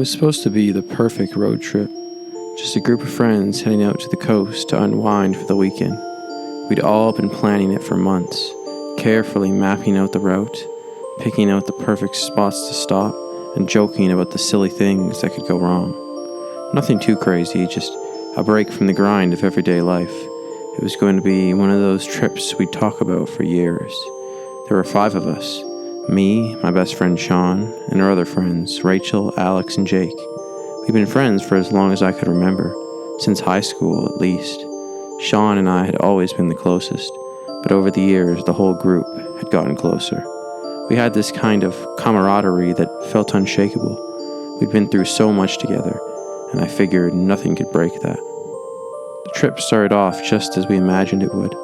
was supposed to be the perfect road trip. Just a group of friends heading out to the coast to unwind for the weekend. We'd all been planning it for months, carefully mapping out the route, picking out the perfect spots to stop, and joking about the silly things that could go wrong. Nothing too crazy, just a break from the grind of everyday life. It was going to be one of those trips we'd talk about for years. There were 5 of us. Me, my best friend Sean, and our other friends, Rachel, Alex, and Jake. We'd been friends for as long as I could remember, since high school at least. Sean and I had always been the closest, but over the years the whole group had gotten closer. We had this kind of camaraderie that felt unshakable. We'd been through so much together, and I figured nothing could break that. The trip started off just as we imagined it would.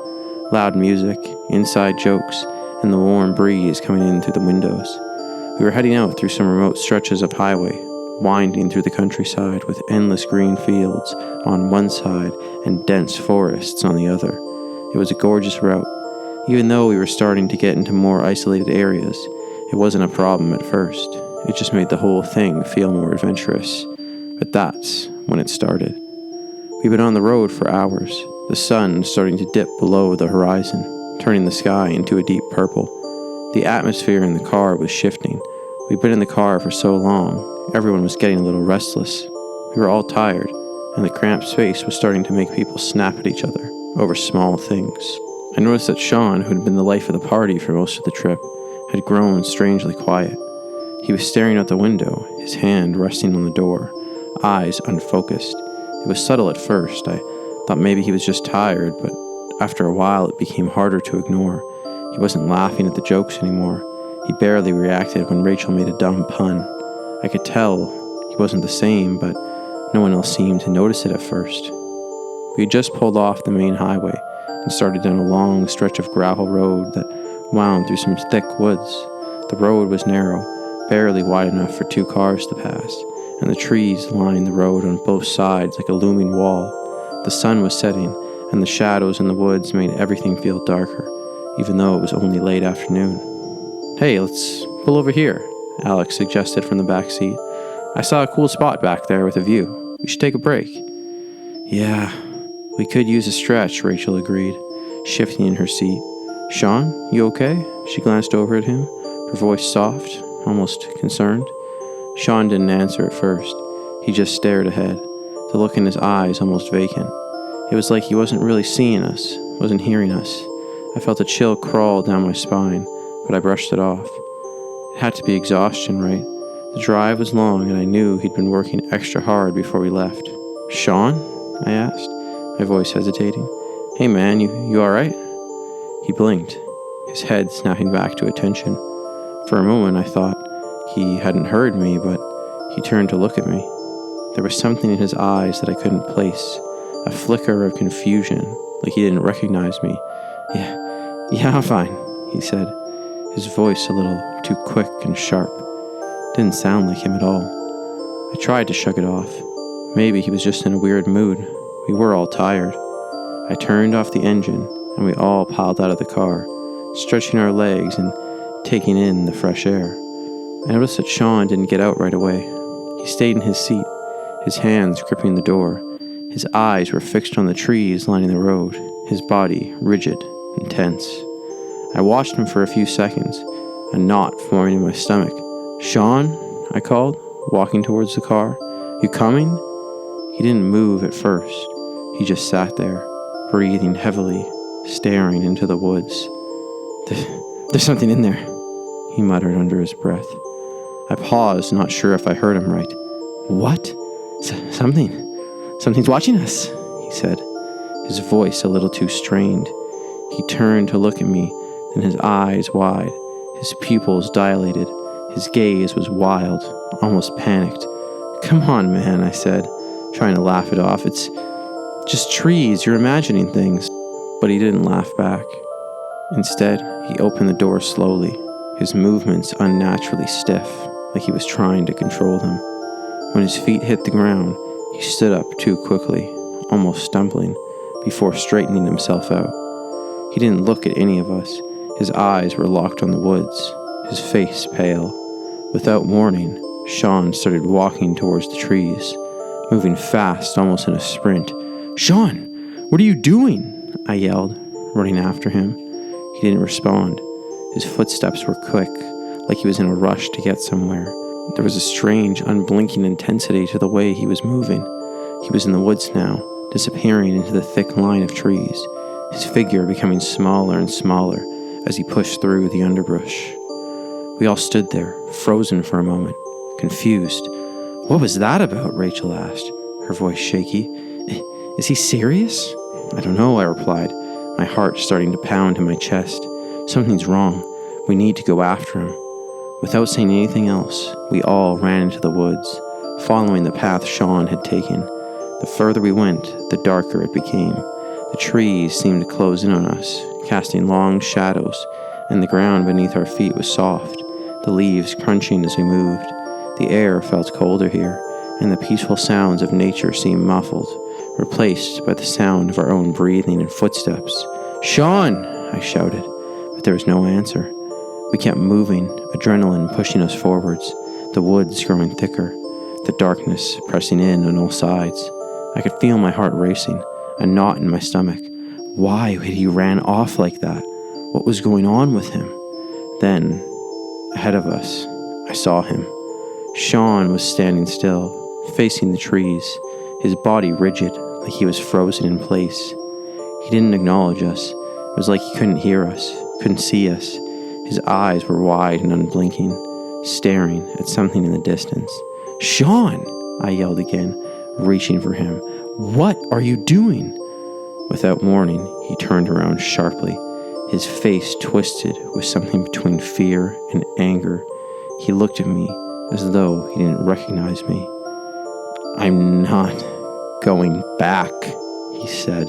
Loud music, inside jokes, and the warm breeze coming in through the windows. We were heading out through some remote stretches of highway, winding through the countryside with endless green fields on one side and dense forests on the other. It was a gorgeous route. Even though we were starting to get into more isolated areas, it wasn't a problem at first. It just made the whole thing feel more adventurous. But that's when it started. We'd been on the road for hours, the sun starting to dip below the horizon, turning the sky into a deep purple. The atmosphere in the car was shifting. We'd been in the car for so long, everyone was getting a little restless. We were all tired, and the cramped space was starting to make people snap at each other over small things. I noticed that Sean, who had been the life of the party for most of the trip, had grown strangely quiet. He was staring out the window, his hand resting on the door, eyes unfocused. It was subtle at first. I thought maybe he was just tired, but after a while it became harder to ignore. He wasn't laughing at the jokes anymore. He barely reacted when Rachel made a dumb pun. I could tell he wasn't the same, but no one else seemed to notice it at first. We had just pulled off the main highway and started down a long stretch of gravel road that wound through some thick woods. The road was narrow, barely wide enough for 2 cars to pass, and the trees lined the road on both sides like a looming wall. The sun was setting, and the shadows in the woods made everything feel darker, even though it was only late afternoon. "Hey, let's pull over here," Alex suggested from the back seat. "I saw a cool spot back there with a view. We should take a break." "Yeah, we could use a stretch," Rachel agreed, shifting in her seat. "Sean, you okay?" She glanced over at him, her voice soft, almost concerned. Sean didn't answer at first. He just stared ahead, the look in his eyes almost vacant. It was like he wasn't really seeing us, wasn't hearing us. I felt a chill crawl down my spine, but I brushed it off. It had to be exhaustion, right? The drive was long, and I knew he'd been working extra hard before we left. "Sean?" I asked, my voice hesitating. "Hey man, you alright?" He blinked, his head snapping back to attention. For a moment I thought he hadn't heard me, but he turned to look at me. There was something in his eyes that I couldn't place, a flicker of confusion, like he didn't recognize me. Yeah, I'm fine," he said, his voice a little too quick and sharp. Didn't sound like him at all. I tried to shrug it off. Maybe he was just in a weird mood. We were all tired. I turned off the engine, and we all piled out of the car, stretching our legs and taking in the fresh air. I noticed that Sean didn't get out right away. He stayed in his seat, his hands gripping the door. His eyes were fixed on the trees lining the road, his body rigid and tense. I watched him for a few seconds, a knot forming in my stomach. "Sean?" I called, walking towards the car. "You coming?" He didn't move at first. He just sat there, breathing heavily, staring into the woods. There's something in there," he muttered under his breath. I paused, not sure if I heard him right. "What? Something's watching us," he said, his voice a little too strained. He turned to look at me, then his eyes wide, his pupils dilated. His gaze was wild, almost panicked. "Come on, man," I said, trying to laugh it off. "It's just trees, you're imagining things." But he didn't laugh back. Instead, he opened the door slowly, his movements unnaturally stiff, like he was trying to control them. When his feet hit the ground, he stood up too quickly, almost stumbling, before straightening himself out. He didn't look at any of us. His eyes were locked on the woods, his face pale. Without warning, Sean started walking towards the trees, moving fast, almost in a sprint. "Sean, what are you doing?" I yelled, running after him. He didn't respond. His footsteps were quick, like he was in a rush to get somewhere. There was a strange, unblinking intensity to the way he was moving. He was in the woods now, disappearing into the thick line of trees, his figure becoming smaller and smaller as he pushed through the underbrush. We all stood there, frozen for a moment, confused. "What was that about?" Rachel asked, her voice shaky. "Is he serious?" "I don't know," I replied, my heart starting to pound in my chest. "Something's wrong. We need to go after him." Without saying anything else, we all ran into the woods, following the path Sean had taken. The further we went, the darker it became. The trees seemed to close in on us, casting long shadows, and the ground beneath our feet was soft, the leaves crunching as we moved. The air felt colder here, and the peaceful sounds of nature seemed muffled, replaced by the sound of our own breathing and footsteps. "Sean!" I shouted, but there was no answer. We kept moving, adrenaline pushing us forwards, the woods growing thicker, the darkness pressing in on all sides. I could feel my heart racing, a knot in my stomach. Why had he ran off like that? What was going on with him? Then, ahead of us, I saw him. Sean was standing still, facing the trees, his body rigid, like he was frozen in place. He didn't acknowledge us. It was like he couldn't hear us, couldn't see us. His eyes were wide and unblinking, staring at something in the distance. "Sean!" I yelled again, reaching for him. "What are you doing?" Without warning, he turned around sharply, his face twisted with something between fear and anger. He looked at me as though he didn't recognize me. "I'm not going back," he said,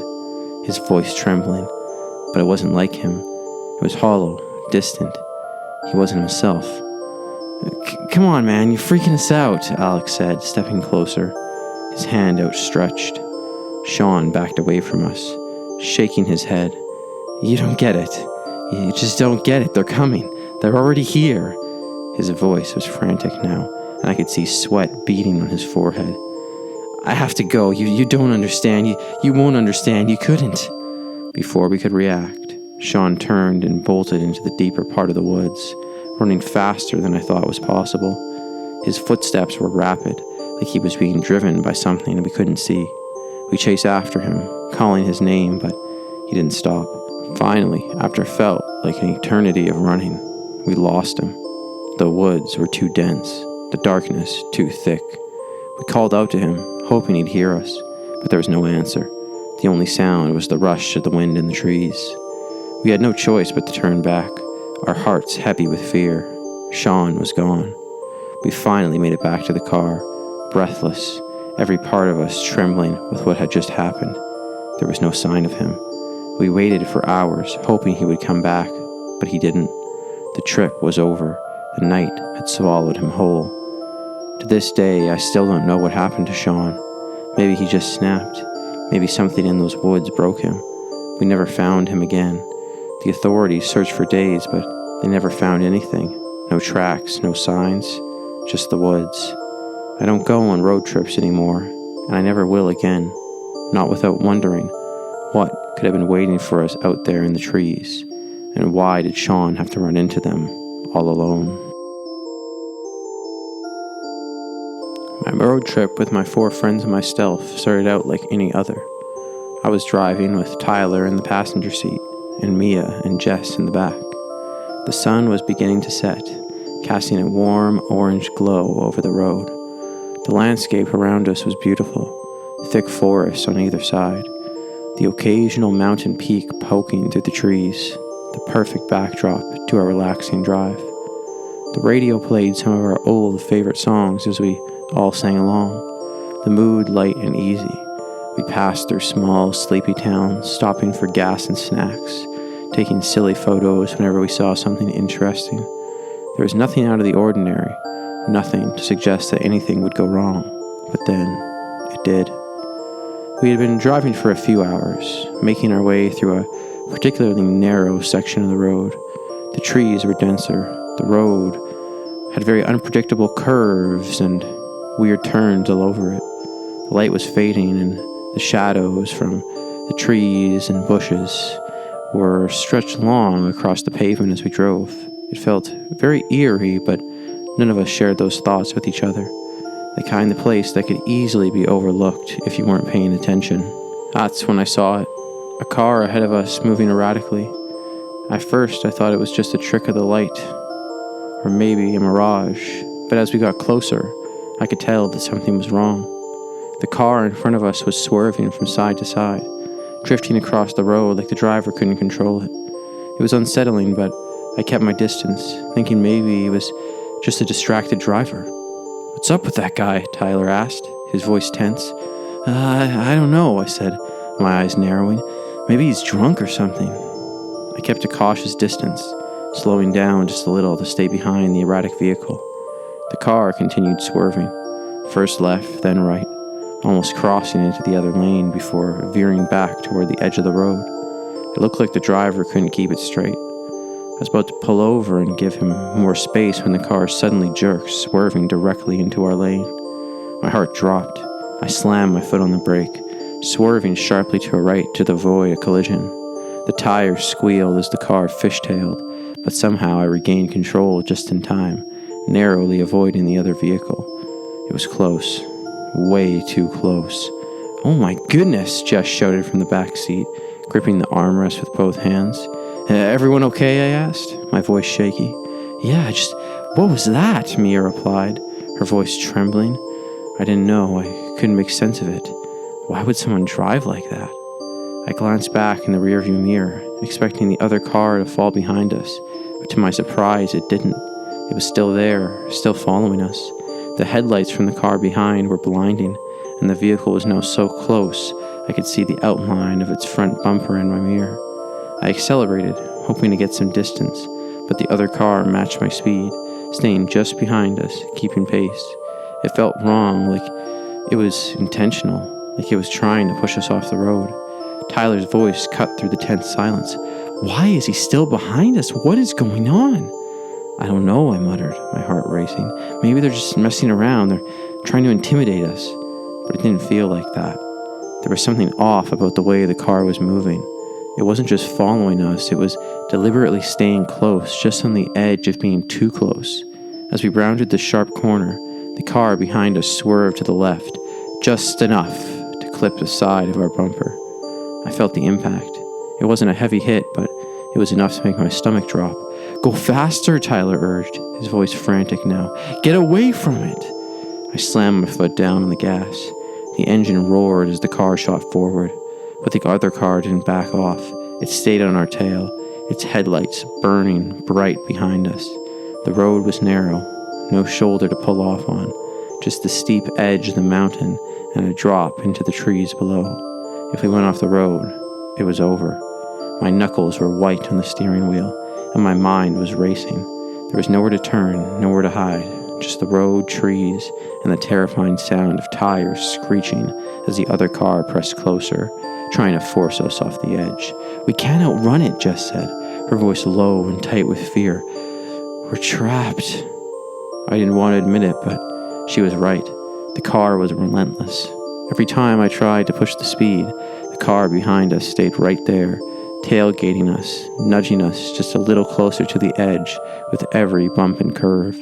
his voice trembling. But it wasn't like him. It was hollow, distant. He wasn't himself. Come on, man, you're freaking us out," Alex said, stepping closer, his hand outstretched. Sean backed away from us, shaking his head. "You don't get it. You just don't get it. They're coming. They're already here." His voice was frantic now, and I could see sweat beading on his forehead. "I have to go. You don't understand. You won't understand. You couldn't." Before we could react, Sean turned and bolted into the deeper part of the woods, running faster than I thought was possible. His footsteps were rapid, like he was being driven by something we couldn't see. We chased after him, calling his name, but he didn't stop. Finally, after what felt like an eternity of running, we lost him. The woods were too dense, the darkness too thick. We called out to him, hoping he'd hear us, but there was no answer. The only sound was the rush of the wind in the trees. We had no choice but to turn back, our hearts heavy with fear. Sean was gone. We finally made it back to the car, breathless, every part of us trembling with what had just happened. There was no sign of him. We waited for hours, hoping he would come back, but he didn't. The trip was over. The night had swallowed him whole. To this day, I still don't know what happened to Sean. Maybe he just snapped. Maybe something in those woods broke him. We never found him again. The authorities searched for days, but they never found anything. No tracks, no signs, just the woods. I don't go on road trips anymore, and I never will again, not without wondering what could have been waiting for us out there in the trees, and why did Sean have to run into them all alone? My road trip with my 4 friends and myself started out like any other. I was driving with Tyler in the passenger seat, and Mia and Jess in the back. The sun was beginning to set, casting a warm orange glow over the road. The landscape around us was beautiful, thick forests on either side, the occasional mountain peak poking through the trees, the perfect backdrop to our relaxing drive. The radio played some of our old favorite songs as we all sang along, the mood light and easy. We passed through small, sleepy towns, stopping for gas and snacks, taking silly photos whenever we saw something interesting. There was nothing out of the ordinary, nothing to suggest that anything would go wrong, but then it did. We had been driving for a few hours, making our way through a particularly narrow section of the road. The trees were denser, the road had very unpredictable curves and weird turns all over it. The light was fading, and the shadows from the trees and bushes were stretched long across the pavement as we drove. It felt very eerie, but none of us shared those thoughts with each other. The kind of place that could easily be overlooked if you weren't paying attention. That's when I saw it. A car ahead of us moving erratically. At first, I thought it was just a trick of the light, or maybe a mirage, but as we got closer, I could tell that something was wrong. The car in front of us was swerving from side to side, drifting across the road like the driver couldn't control it. It was unsettling, but I kept my distance, thinking maybe it was just a distracted driver. "What's up with that guy?" Tyler asked, his voice tense. I don't know," I said, my eyes narrowing. "Maybe he's drunk or something." I kept a cautious distance, slowing down just a little to stay behind the erratic vehicle. The car continued swerving, first left, then right, almost crossing into the other lane before veering back toward the edge of the road. It looked like the driver couldn't keep it straight. I was about to pull over and give him more space when the car suddenly jerked, swerving directly into our lane. My heart dropped. I slammed my foot on the brake, swerving sharply to a right to avoid a collision. The tires squealed as the car fishtailed, but somehow I regained control just in time, narrowly avoiding the other vehicle. It was close. Way too close. "Oh my goodness," Jess shouted from the back seat, gripping the armrest with both hands. "Everyone okay?" I asked, my voice shaky. "Yeah, what was that?" Mia replied, her voice trembling. I didn't know. I couldn't make sense of it. Why would someone drive like that? I glanced back in the rearview mirror, expecting the other car to fall behind us, but to my surprise, it didn't. It was still there, still following us. The headlights from the car behind were blinding, and the vehicle was now so close I could see the outline of its front bumper in my mirror. I accelerated, hoping to get some distance, but the other car matched my speed, staying just behind us, keeping pace. It felt wrong, like it was intentional, like it was trying to push us off the road. Tyler's voice cut through the tense silence. "Why is he still behind us? What is going on?" "I don't know," I muttered, my heart racing. "Maybe they're just messing around. They're trying to intimidate us." But it didn't feel like that. There was something off about the way the car was moving. It wasn't just following us, it was deliberately staying close, just on the edge of being too close. As we rounded the sharp corner, the car behind us swerved to the left, just enough to clip the side of our bumper. I felt the impact. It wasn't a heavy hit, but it was enough to make my stomach drop. "Go faster," Tyler urged, his voice frantic now. "Get away from it." I slammed my foot down on the gas. The engine roared as the car shot forward, but the other car didn't back off. It stayed on our tail, its headlights burning bright behind us. The road was narrow, no shoulder to pull off on, just the steep edge of the mountain and a drop into the trees below. If we went off the road, it was over. My knuckles were white on the steering wheel, and my mind was racing. There was nowhere to turn, nowhere to hide, just the road, trees, and the terrifying sound of tires screeching as the other car pressed closer, trying to force us off the edge. "We can't outrun it," Jess said, her voice low and tight with fear. "We're trapped." I didn't want to admit it, but she was right. The car was relentless. Every time I tried to push the speed, the car behind us stayed right there, tailgating us, nudging us just a little closer to the edge with every bump and curve.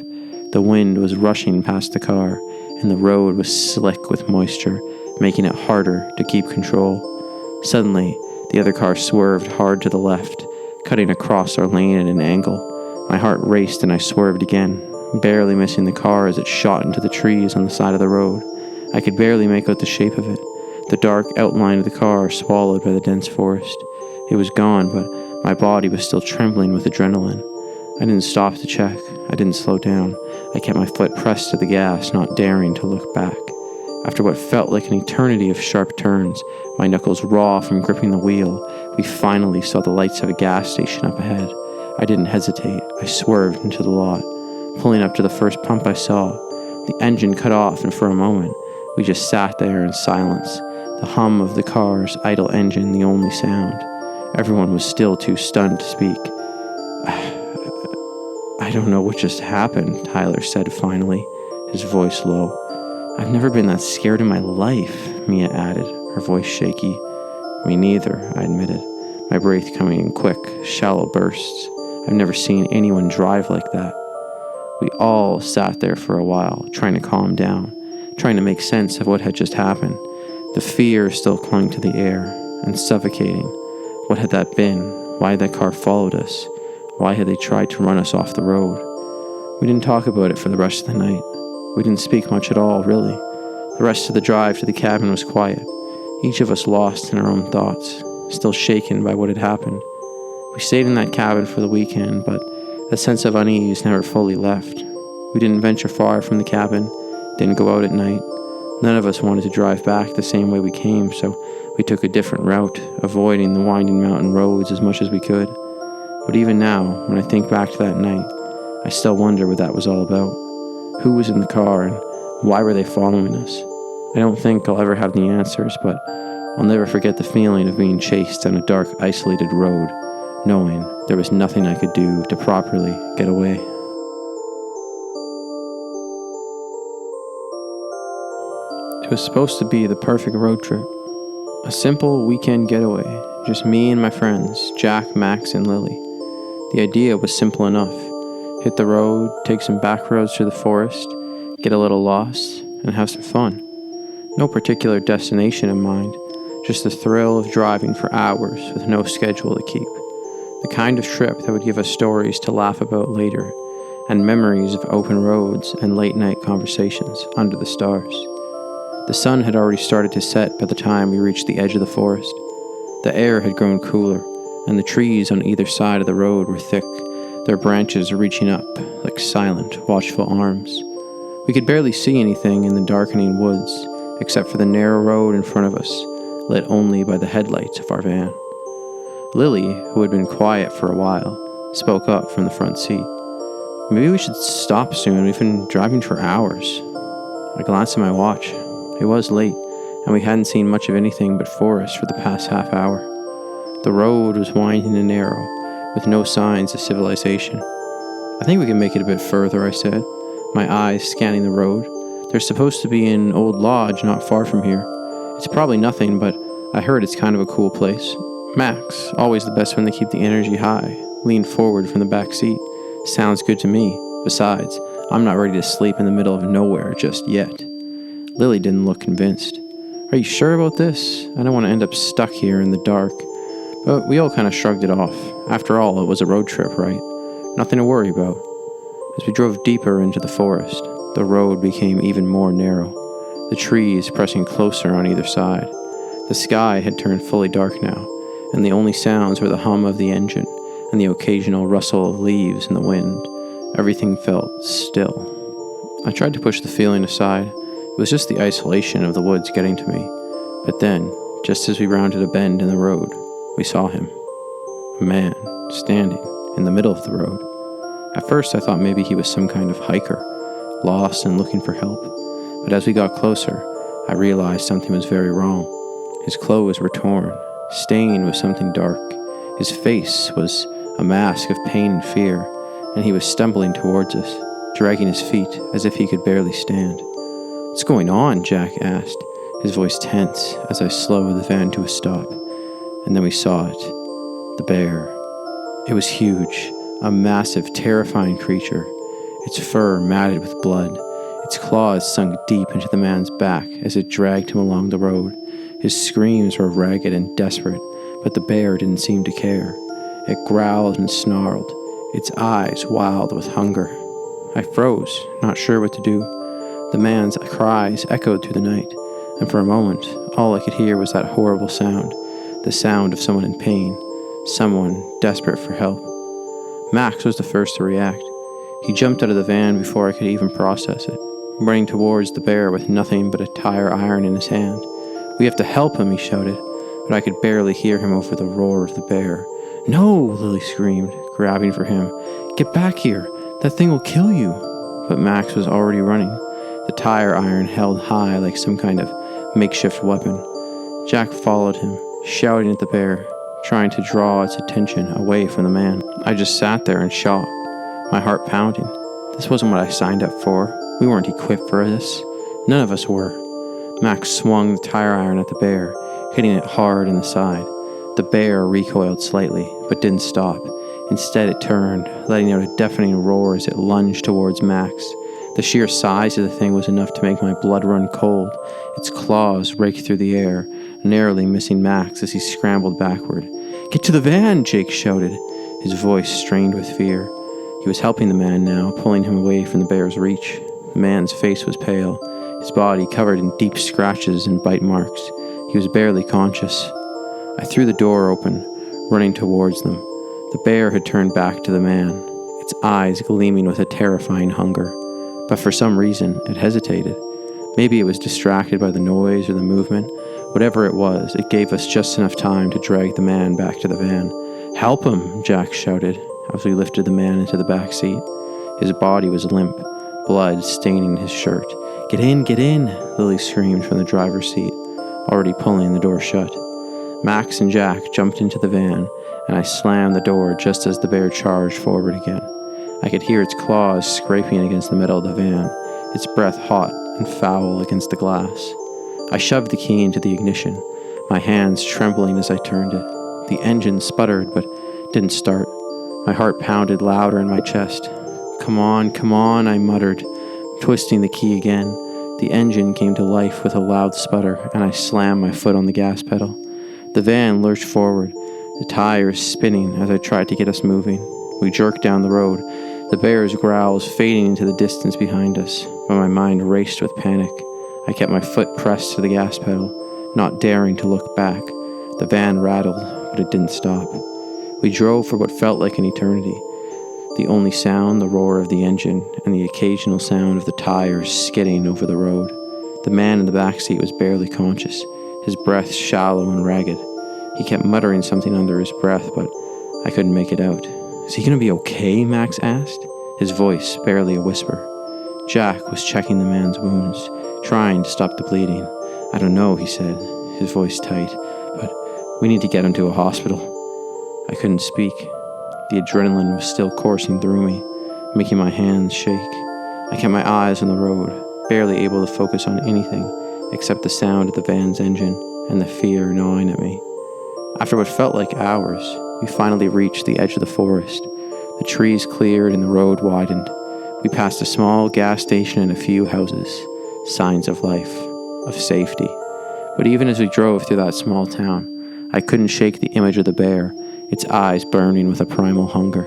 The wind was rushing past the car, and the road was slick with moisture, making it harder to keep control. Suddenly, the other car swerved hard to the left, cutting across our lane at an angle. My heart raced and I swerved again, barely missing the car as it shot into the trees on the side of the road. I could barely make out the shape of it, the dark outline of the car swallowed by the dense forest. It was gone, but my body was still trembling with adrenaline. I didn't stop to check. I didn't slow down. I kept my foot pressed to the gas, not daring to look back. After what felt like an eternity of sharp turns, my knuckles raw from gripping the wheel, we finally saw the lights of a gas station up ahead. I didn't hesitate. I swerved into the lot, pulling up to the first pump I saw. The engine cut off, and for a moment, we just sat there in silence, the hum of the car's idle engine the only sound. Everyone was still too stunned to speak. I don't know what just happened, Tyler said finally, his voice low. I've never been that scared in my life, Mia added, her voice shaky. Me neither, I admitted, my breath coming in quick, shallow bursts. I've never seen anyone drive like that. We all sat there for a while, trying to calm down, trying to make sense of what had just happened. The fear still clung to the air, and suffocating. What had that been? Why had that car followed us? Why had they tried to run us off the road? We didn't talk about it for the rest of the night. We didn't speak much at all, really. The rest of the drive to the cabin was quiet, each of us lost in our own thoughts, still shaken by what had happened. We stayed in that cabin for the weekend, but the sense of unease never fully left. We didn't venture far from the cabin, didn't go out at night. None of us wanted to drive back the same way we came, so we took a different route, avoiding the winding mountain roads as much as we could. But even now, when I think back to that night, I still wonder what that was all about. Who was in the car, and why were they following us? I don't think I'll ever have the answers, but I'll never forget the feeling of being chased down a dark, isolated road, knowing there was nothing I could do to properly get away. It was supposed to be the perfect road trip. A simple weekend getaway, just me and my friends, Jack, Max, and Lily. The idea was simple enough. Hit the road, take some back roads through the forest, get a little lost, and have some fun. No particular destination in mind, just the thrill of driving for hours with no schedule to keep. The kind of trip that would give us stories to laugh about later, and memories of open roads and late-night conversations under the stars. The sun had already started to set by the time we reached the edge of the forest. The air had grown cooler, and the trees on either side of the road were thick, their branches reaching up like silent, watchful arms. We could barely see anything in the darkening woods, except for the narrow road in front of us, lit only by the headlights of our van. Lily, who had been quiet for a while, spoke up from the front seat. Maybe we should stop soon. We've been driving for hours. I glanced at my watch. It was late, and we hadn't seen much of anything but forest for the past half hour. The road was winding and narrow, with no signs of civilization. I think we can make it a bit further, I said, my eyes scanning the road. There's supposed to be an old lodge not far from here. It's probably nothing, but I heard it's kind of a cool place. Max, always the best when they keep the energy high, leaned forward from the back seat. Sounds good to me. Besides, I'm not ready to sleep in the middle of nowhere just yet. Lily didn't look convinced. Are you sure about this? I don't want to end up stuck here in the dark. But we all kind of shrugged it off. After all, it was a road trip, right? Nothing to worry about. As we drove deeper into the forest, the road became even more narrow, the trees pressing closer on either side. The sky had turned fully dark now, and the only sounds were the hum of the engine and the occasional rustle of leaves in the wind. Everything felt still. I tried to push the feeling aside. It was just the isolation of the woods getting to me. But then, just as we rounded a bend in the road, we saw him. A man, standing in the middle of the road. At first I thought maybe he was some kind of hiker, lost and looking for help. But as we got closer, I realized something was very wrong. His clothes were torn, stained with something dark. His face was a mask of pain and fear, and he was stumbling towards us, dragging his feet as if he could barely stand. "What's going on?" Jack asked, his voice tense as I slowed the van to a stop. And then we saw it. The bear. It was huge, a massive, terrifying creature, its fur matted with blood, its claws sunk deep into the man's back as it dragged him along the road. His screams were ragged and desperate, but the bear didn't seem to care. It growled and snarled, its eyes wild with hunger. I froze, not sure what to do. The man's cries echoed through the night, and for a moment, all I could hear was that horrible sound, the sound of someone in pain, someone desperate for help. Max was the first to react. He jumped out of the van before I could even process it, running towards the bear with nothing but a tire iron in his hand. "We have to help him," he shouted, but I could barely hear him over the roar of the bear. "No!" Lily screamed, grabbing for him. "Get back here! That thing will kill you!" But Max was already running, the tire iron held high like some kind of makeshift weapon. Jack followed him, shouting at the bear, trying to draw its attention away from the man. I just sat there in shock, my heart pounding. This wasn't what I signed up for. We weren't equipped for this. None of us were. Max swung the tire iron at the bear, hitting it hard in the side. The bear recoiled slightly, but didn't stop. Instead, it turned, letting out a deafening roar as it lunged towards Max. The sheer size of the thing was enough to make my blood run cold. Its claws raked through the air, narrowly missing Max as he scrambled backward. "Get to the van!" Jake shouted, his voice strained with fear. He was helping the man now, pulling him away from the bear's reach. The man's face was pale, his body covered in deep scratches and bite marks. He was barely conscious. I threw the door open, running towards them. The bear had turned back to the man, its eyes gleaming with a terrifying hunger. But for some reason, it hesitated. Maybe it was distracted by the noise or the movement. Whatever it was, it gave us just enough time to drag the man back to the van. "Help him!" Jack shouted as we lifted the man into the back seat. His body was limp, blood staining his shirt. Get in, Lily screamed from the driver's seat, already pulling the door shut. Max and Jack jumped into the van, and I slammed the door just as the bear charged forward again. I could hear its claws scraping against the metal of the van, its breath hot and foul against the glass. I shoved the key into the ignition, my hands trembling as I turned it. The engine sputtered but didn't start. My heart pounded louder in my chest. Come on, I muttered, twisting the key again. The engine came to life with a loud sputter, and I slammed my foot on the gas pedal. The van lurched forward, the tires spinning as I tried to get us moving. We jerked down the road, the bear's growls fading into the distance behind us, but my mind raced with panic. I kept my foot pressed to the gas pedal, not daring to look back. The van rattled, but it didn't stop. We drove for what felt like an eternity. The only sound, the roar of the engine, and the occasional sound of the tires skidding over the road. The man in the back seat was barely conscious, his breath shallow and ragged. He kept muttering something under his breath, but I couldn't make it out. "Is he going to be okay?" Max asked, his voice barely a whisper. Jack was checking the man's wounds, trying to stop the bleeding. "I don't know," he said, his voice tight, "but we need to get him to a hospital." I couldn't speak. The adrenaline was still coursing through me, making my hands shake. I kept my eyes on the road, barely able to focus on anything except the sound of the van's engine and the fear gnawing at me. After what felt like hours, we finally reached the edge of the forest. The trees cleared and the road widened. We passed a small gas station and a few houses, signs of life, of safety. But even as we drove through that small town, I couldn't shake the image of the bear, its eyes burning with a primal hunger.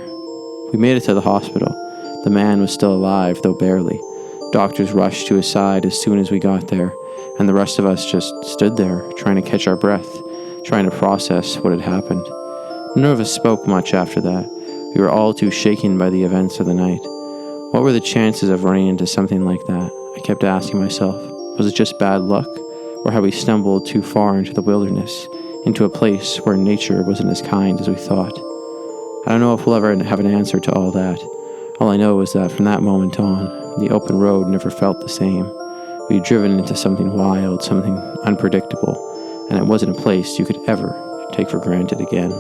We made it to the hospital. The man was still alive, though barely. Doctors rushed to his side as soon as we got there, and the rest of us just stood there, trying to catch our breath, trying to process what had happened. None of us spoke much after that. We were all too shaken by the events of the night. What were the chances of running into something like that? I kept asking myself. Was it just bad luck? Or had we stumbled too far into the wilderness, into a place where nature wasn't as kind as we thought? I don't know if we'll ever have an answer to all that. All I know is that from that moment on, the open road never felt the same. We'd driven into something wild, something unpredictable, and it wasn't a place you could ever take for granted again.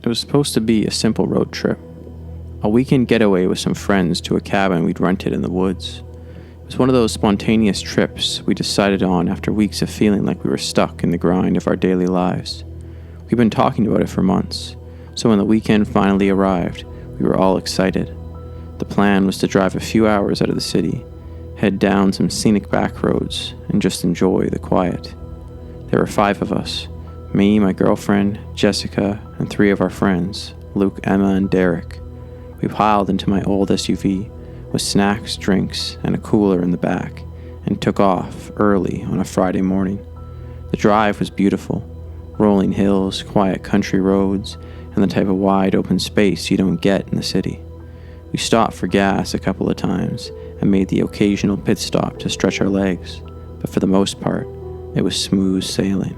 It was supposed to be a simple road trip. A weekend getaway with some friends to a cabin we'd rented in the woods. It was one of those spontaneous trips we decided on after weeks of feeling like we were stuck in the grind of our daily lives. We'd been talking about it for months, so when the weekend finally arrived, we were all excited. The plan was to drive a few hours out of the city, head down some scenic back roads, and just enjoy the quiet. There were 5 of us, me, my girlfriend, Jessica, and 3 of our friends, Luke, Emma, and Derek. We piled into my old SUV with snacks, drinks, and a cooler in the back, and took off early on a Friday morning. The drive was beautiful, rolling hills, quiet country roads, and the type of wide open space you don't get in the city. We stopped for gas a couple of times and made the occasional pit stop to stretch our legs, but for the most part, it was smooth sailing.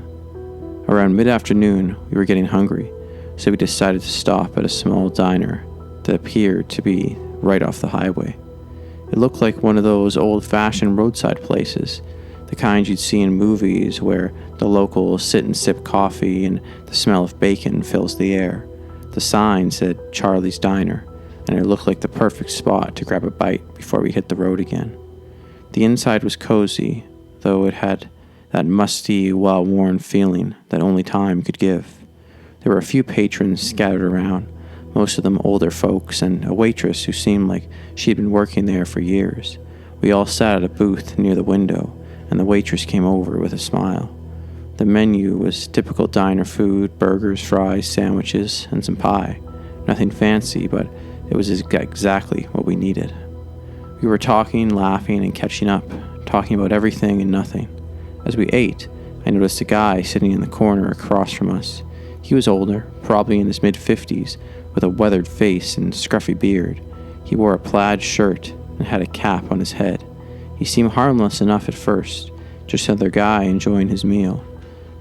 Around mid-afternoon, we were getting hungry, so we decided to stop at a small diner that appeared to be right off the highway. It looked like one of those old-fashioned roadside places, the the kind you'd see in movies where the locals sit and sip coffee and the smell of bacon fills the air. The sign said Charlie's Diner, and it looked like the perfect spot to grab a bite before we hit the road again. The inside was cozy, though it had that musty, well-worn feeling that only time could give. There were a few patrons scattered around, most of them older folks, and a waitress who seemed like she had been working there for years. We all sat at a booth near the window, and the waitress came over with a smile. The menu was typical diner food: burgers, fries, sandwiches, and some pie. Nothing fancy, but it was exactly what we needed. We were talking, laughing, and catching up, talking about everything and nothing. As we ate, I noticed a guy sitting in the corner across from us. He was older, probably in his mid-50s, with a weathered face and scruffy beard. He wore a plaid shirt and had a cap on his head. He seemed harmless enough at first, just another guy enjoying his meal.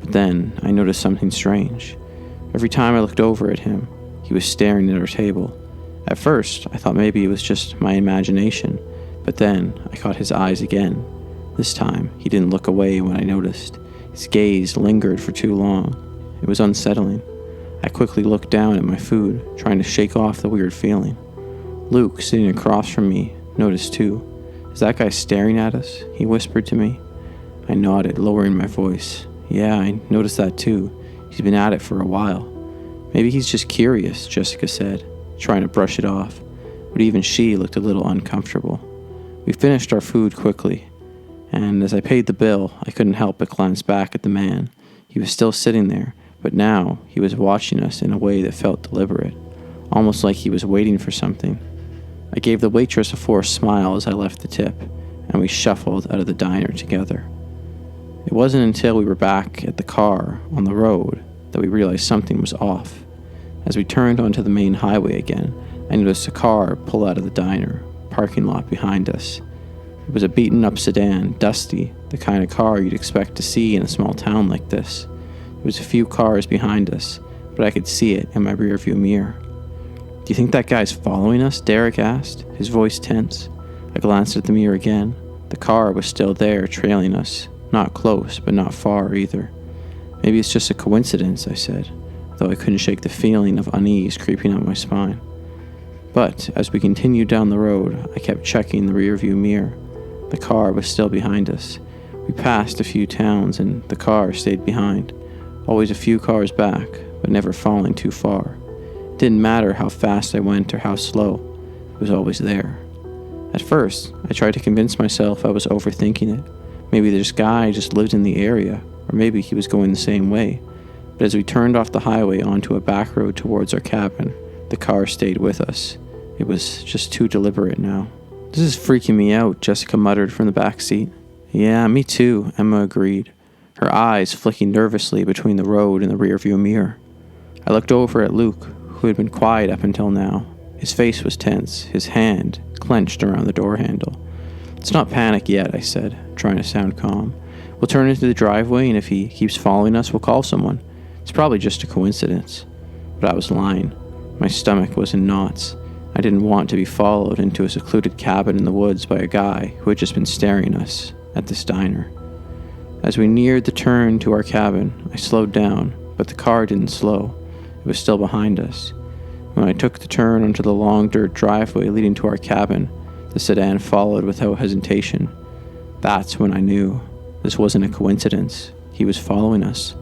But then I noticed something strange. Every time I looked over at him, he was staring at our table. At first, I thought maybe it was just my imagination, but then I caught his eyes again. This time, he didn't look away when I noticed. His gaze lingered for too long. It was unsettling. I quickly looked down at my food, trying to shake off the weird feeling. Luke, sitting across from me, noticed too. "Is that guy staring at us?" he whispered to me. I nodded, lowering my voice. "Yeah, I noticed that too. He's been at it for a while." "Maybe he's just curious," Jessica said, trying to brush it off, but even she looked a little uncomfortable. We finished our food quickly, and as I paid the bill, I couldn't help but glance back at the man. He was still sitting there, but now he was watching us in a way that felt deliberate, almost like he was waiting for something. I gave the waitress a forced smile as I left the tip, and we shuffled out of the diner together. It wasn't until we were back at the car on the road that we realized something was off. As we turned onto the main highway again, I noticed a car pull out of the diner parking lot behind us. It was a beaten-up sedan, dusty, the kind of car you'd expect to see in a small town like this. It was a few cars behind us, but I could see it in my rearview mirror. "Do you think that guy's following us?" Derek asked, his voice tense. I glanced at the mirror again. The car was still there, trailing us. Not close, but not far either. "Maybe it's just a coincidence," I said, though I couldn't shake the feeling of unease creeping up my spine. But as we continued down the road, I kept checking the rearview mirror. The car was still behind us. We passed a few towns, and the car stayed behind. Always a few cars back, but never falling too far. It didn't matter how fast I went or how slow. It was always there. At first, I tried to convince myself I was overthinking it. Maybe this guy just lived in the area, or maybe he was going the same way. But as we turned off the highway onto a back road towards our cabin, the car stayed with us. It was just too deliberate now. "This is freaking me out," Jessica muttered from the back seat. "Yeah, me too," Emma agreed, her eyes flicking nervously between the road and the rearview mirror. I looked over at Luke, who had been quiet up until now. His face was tense, his hand clenched around the door handle. "Let's not panic yet," I said, trying to sound calm. "We'll turn into the driveway, and if he keeps following us, we'll call someone. It's probably just a coincidence." But I was lying. My stomach was in knots. I didn't want to be followed into a secluded cabin in the woods by a guy who had just been staring us at this diner. As we neared the turn to our cabin, I slowed down, but the car didn't slow. It was still behind us. When I took the turn onto the long dirt driveway leading to our cabin, the sedan followed without hesitation. That's when I knew this wasn't a coincidence. He was following us.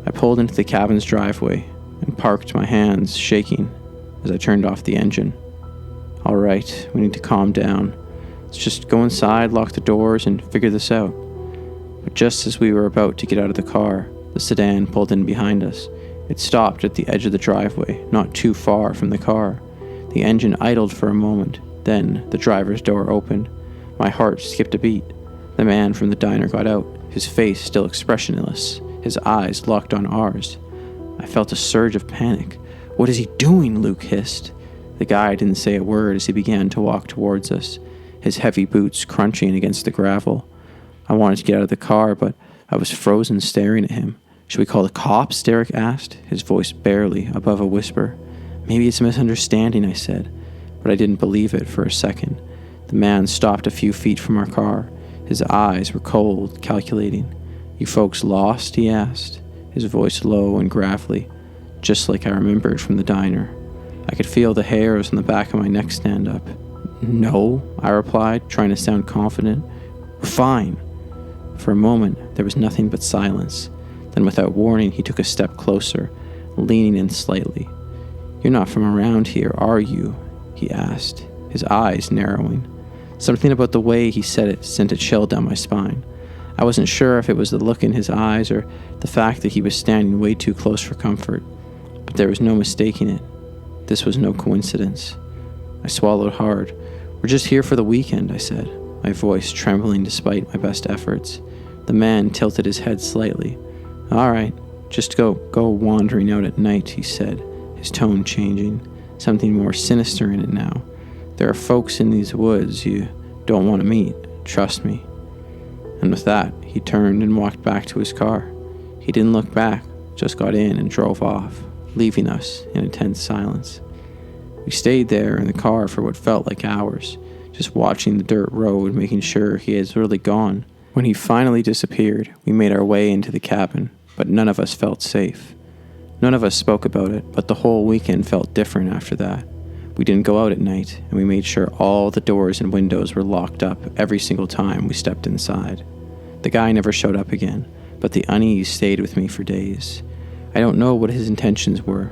I pulled into the cabin's driveway and parked, my hands shaking as I turned off the engine. "All right, we need to calm down. Let's just go inside, lock the doors, and figure this out." But just as we were about to get out of the car, the sedan pulled in behind us. It stopped at the edge of the driveway, not too far from the car. The engine idled for a moment, then the driver's door opened. My heart skipped a beat. The man from the diner got out, his face still expressionless, his eyes locked on ours. I felt a surge of panic. "What is he doing?" Luke hissed. The guy didn't say a word as he began to walk towards us, his heavy boots crunching against the gravel. I wanted to get out of the car, but I was frozen staring at him. "Should we call the cops?" Derek asked, his voice barely above a whisper. "Maybe it's a misunderstanding," I said, but I didn't believe it for a second. The man stopped a few feet from our car. His eyes were cold, calculating. "You folks lost?" he asked, his voice low and gravelly, just like I remembered from the diner. I could feel the hairs on the back of my neck stand up. "No," I replied, trying to sound confident. "We're fine." For a moment, there was nothing but silence. Then, without warning, he took a step closer, leaning in slightly. "You're not from around here, are you?" he asked, his eyes narrowing. Something about the way he said it sent a chill down my spine. I wasn't sure if it was the look in his eyes or the fact that he was standing way too close for comfort, but there was no mistaking it. This was no coincidence. I swallowed hard. "We're just here for the weekend," I said, my voice trembling despite my best efforts. The man tilted his head slightly. "All right, just go wandering out at night," he said, his tone changing, something more sinister in it now. "There are folks in these woods you don't want to meet, trust me." And with that, he turned and walked back to his car. He didn't look back, just got in and drove off, leaving us in a tense silence. We stayed there in the car for what felt like hours, just watching the dirt road, making sure he has really gone. When he finally disappeared, we made our way into the cabin, but none of us felt safe. None of us spoke about it, but the whole weekend felt different after that. We didn't go out at night, and we made sure all the doors and windows were locked up every single time we stepped inside. The guy never showed up again, but the unease stayed with me for days. I don't know what his intentions were.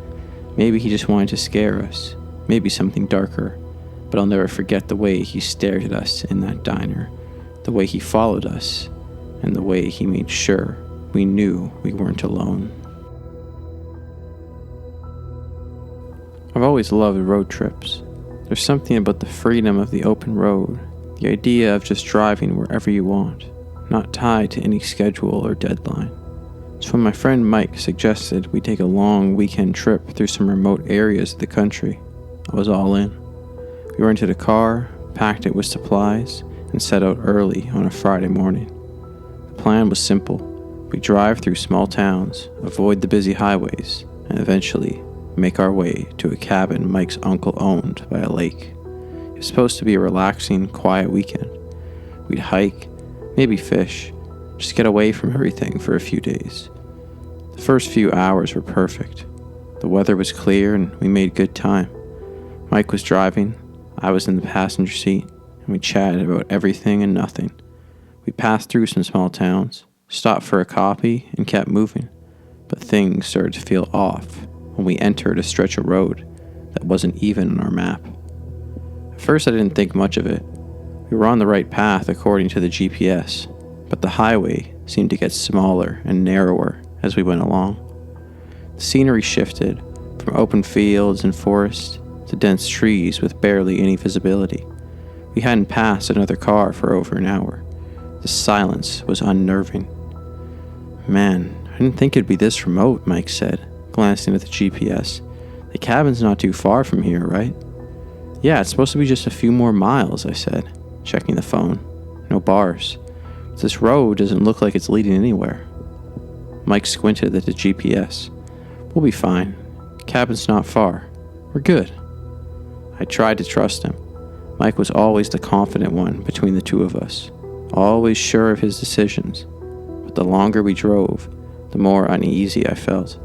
Maybe he just wanted to scare us, maybe something darker, but I'll never forget the way he stared at us in that diner, the way he followed us, and the way he made sure we knew we weren't alone. I've always loved road trips. There's something about the freedom of the open road, the idea of just driving wherever you want, not tied to any schedule or deadline. So when my friend Mike suggested we take a long weekend trip through some remote areas of the country, I was all in. We rented a car, packed it with supplies, and set out early on a Friday morning. The plan was simple. We'd drive through small towns, avoid the busy highways, and eventually make our way to a cabin Mike's uncle owned by a lake. It was supposed to be a relaxing, quiet weekend. We'd hike, maybe fish, just get away from everything for a few days. The first few hours were perfect. The weather was clear and we made good time. Mike was driving, I was in the passenger seat, and we chatted about everything and nothing. We passed through some small towns, stopped for a coffee, and kept moving. But things started to feel off when we entered a stretch of road that wasn't even on our map. At first I didn't think much of it. We were on the right path according to the GPS, but the highway seemed to get smaller and narrower as we went along. The scenery shifted from open fields and forests to dense trees with barely any visibility. We hadn't passed another car for over an hour. The silence was unnerving. "Man, I didn't think it'd be this remote," Mike said, glancing at the GPS. "The cabin's not too far from here, right?" "Yeah, it's supposed to be just a few more miles," I said, checking the phone. "No bars. This road doesn't look like it's leading anywhere." Mike squinted at the GPS. "We'll be fine. The cabin's not far. We're good." I tried to trust him. Mike was always the confident one between the two of us, always sure of his decisions. But the longer we drove, the more uneasy I felt.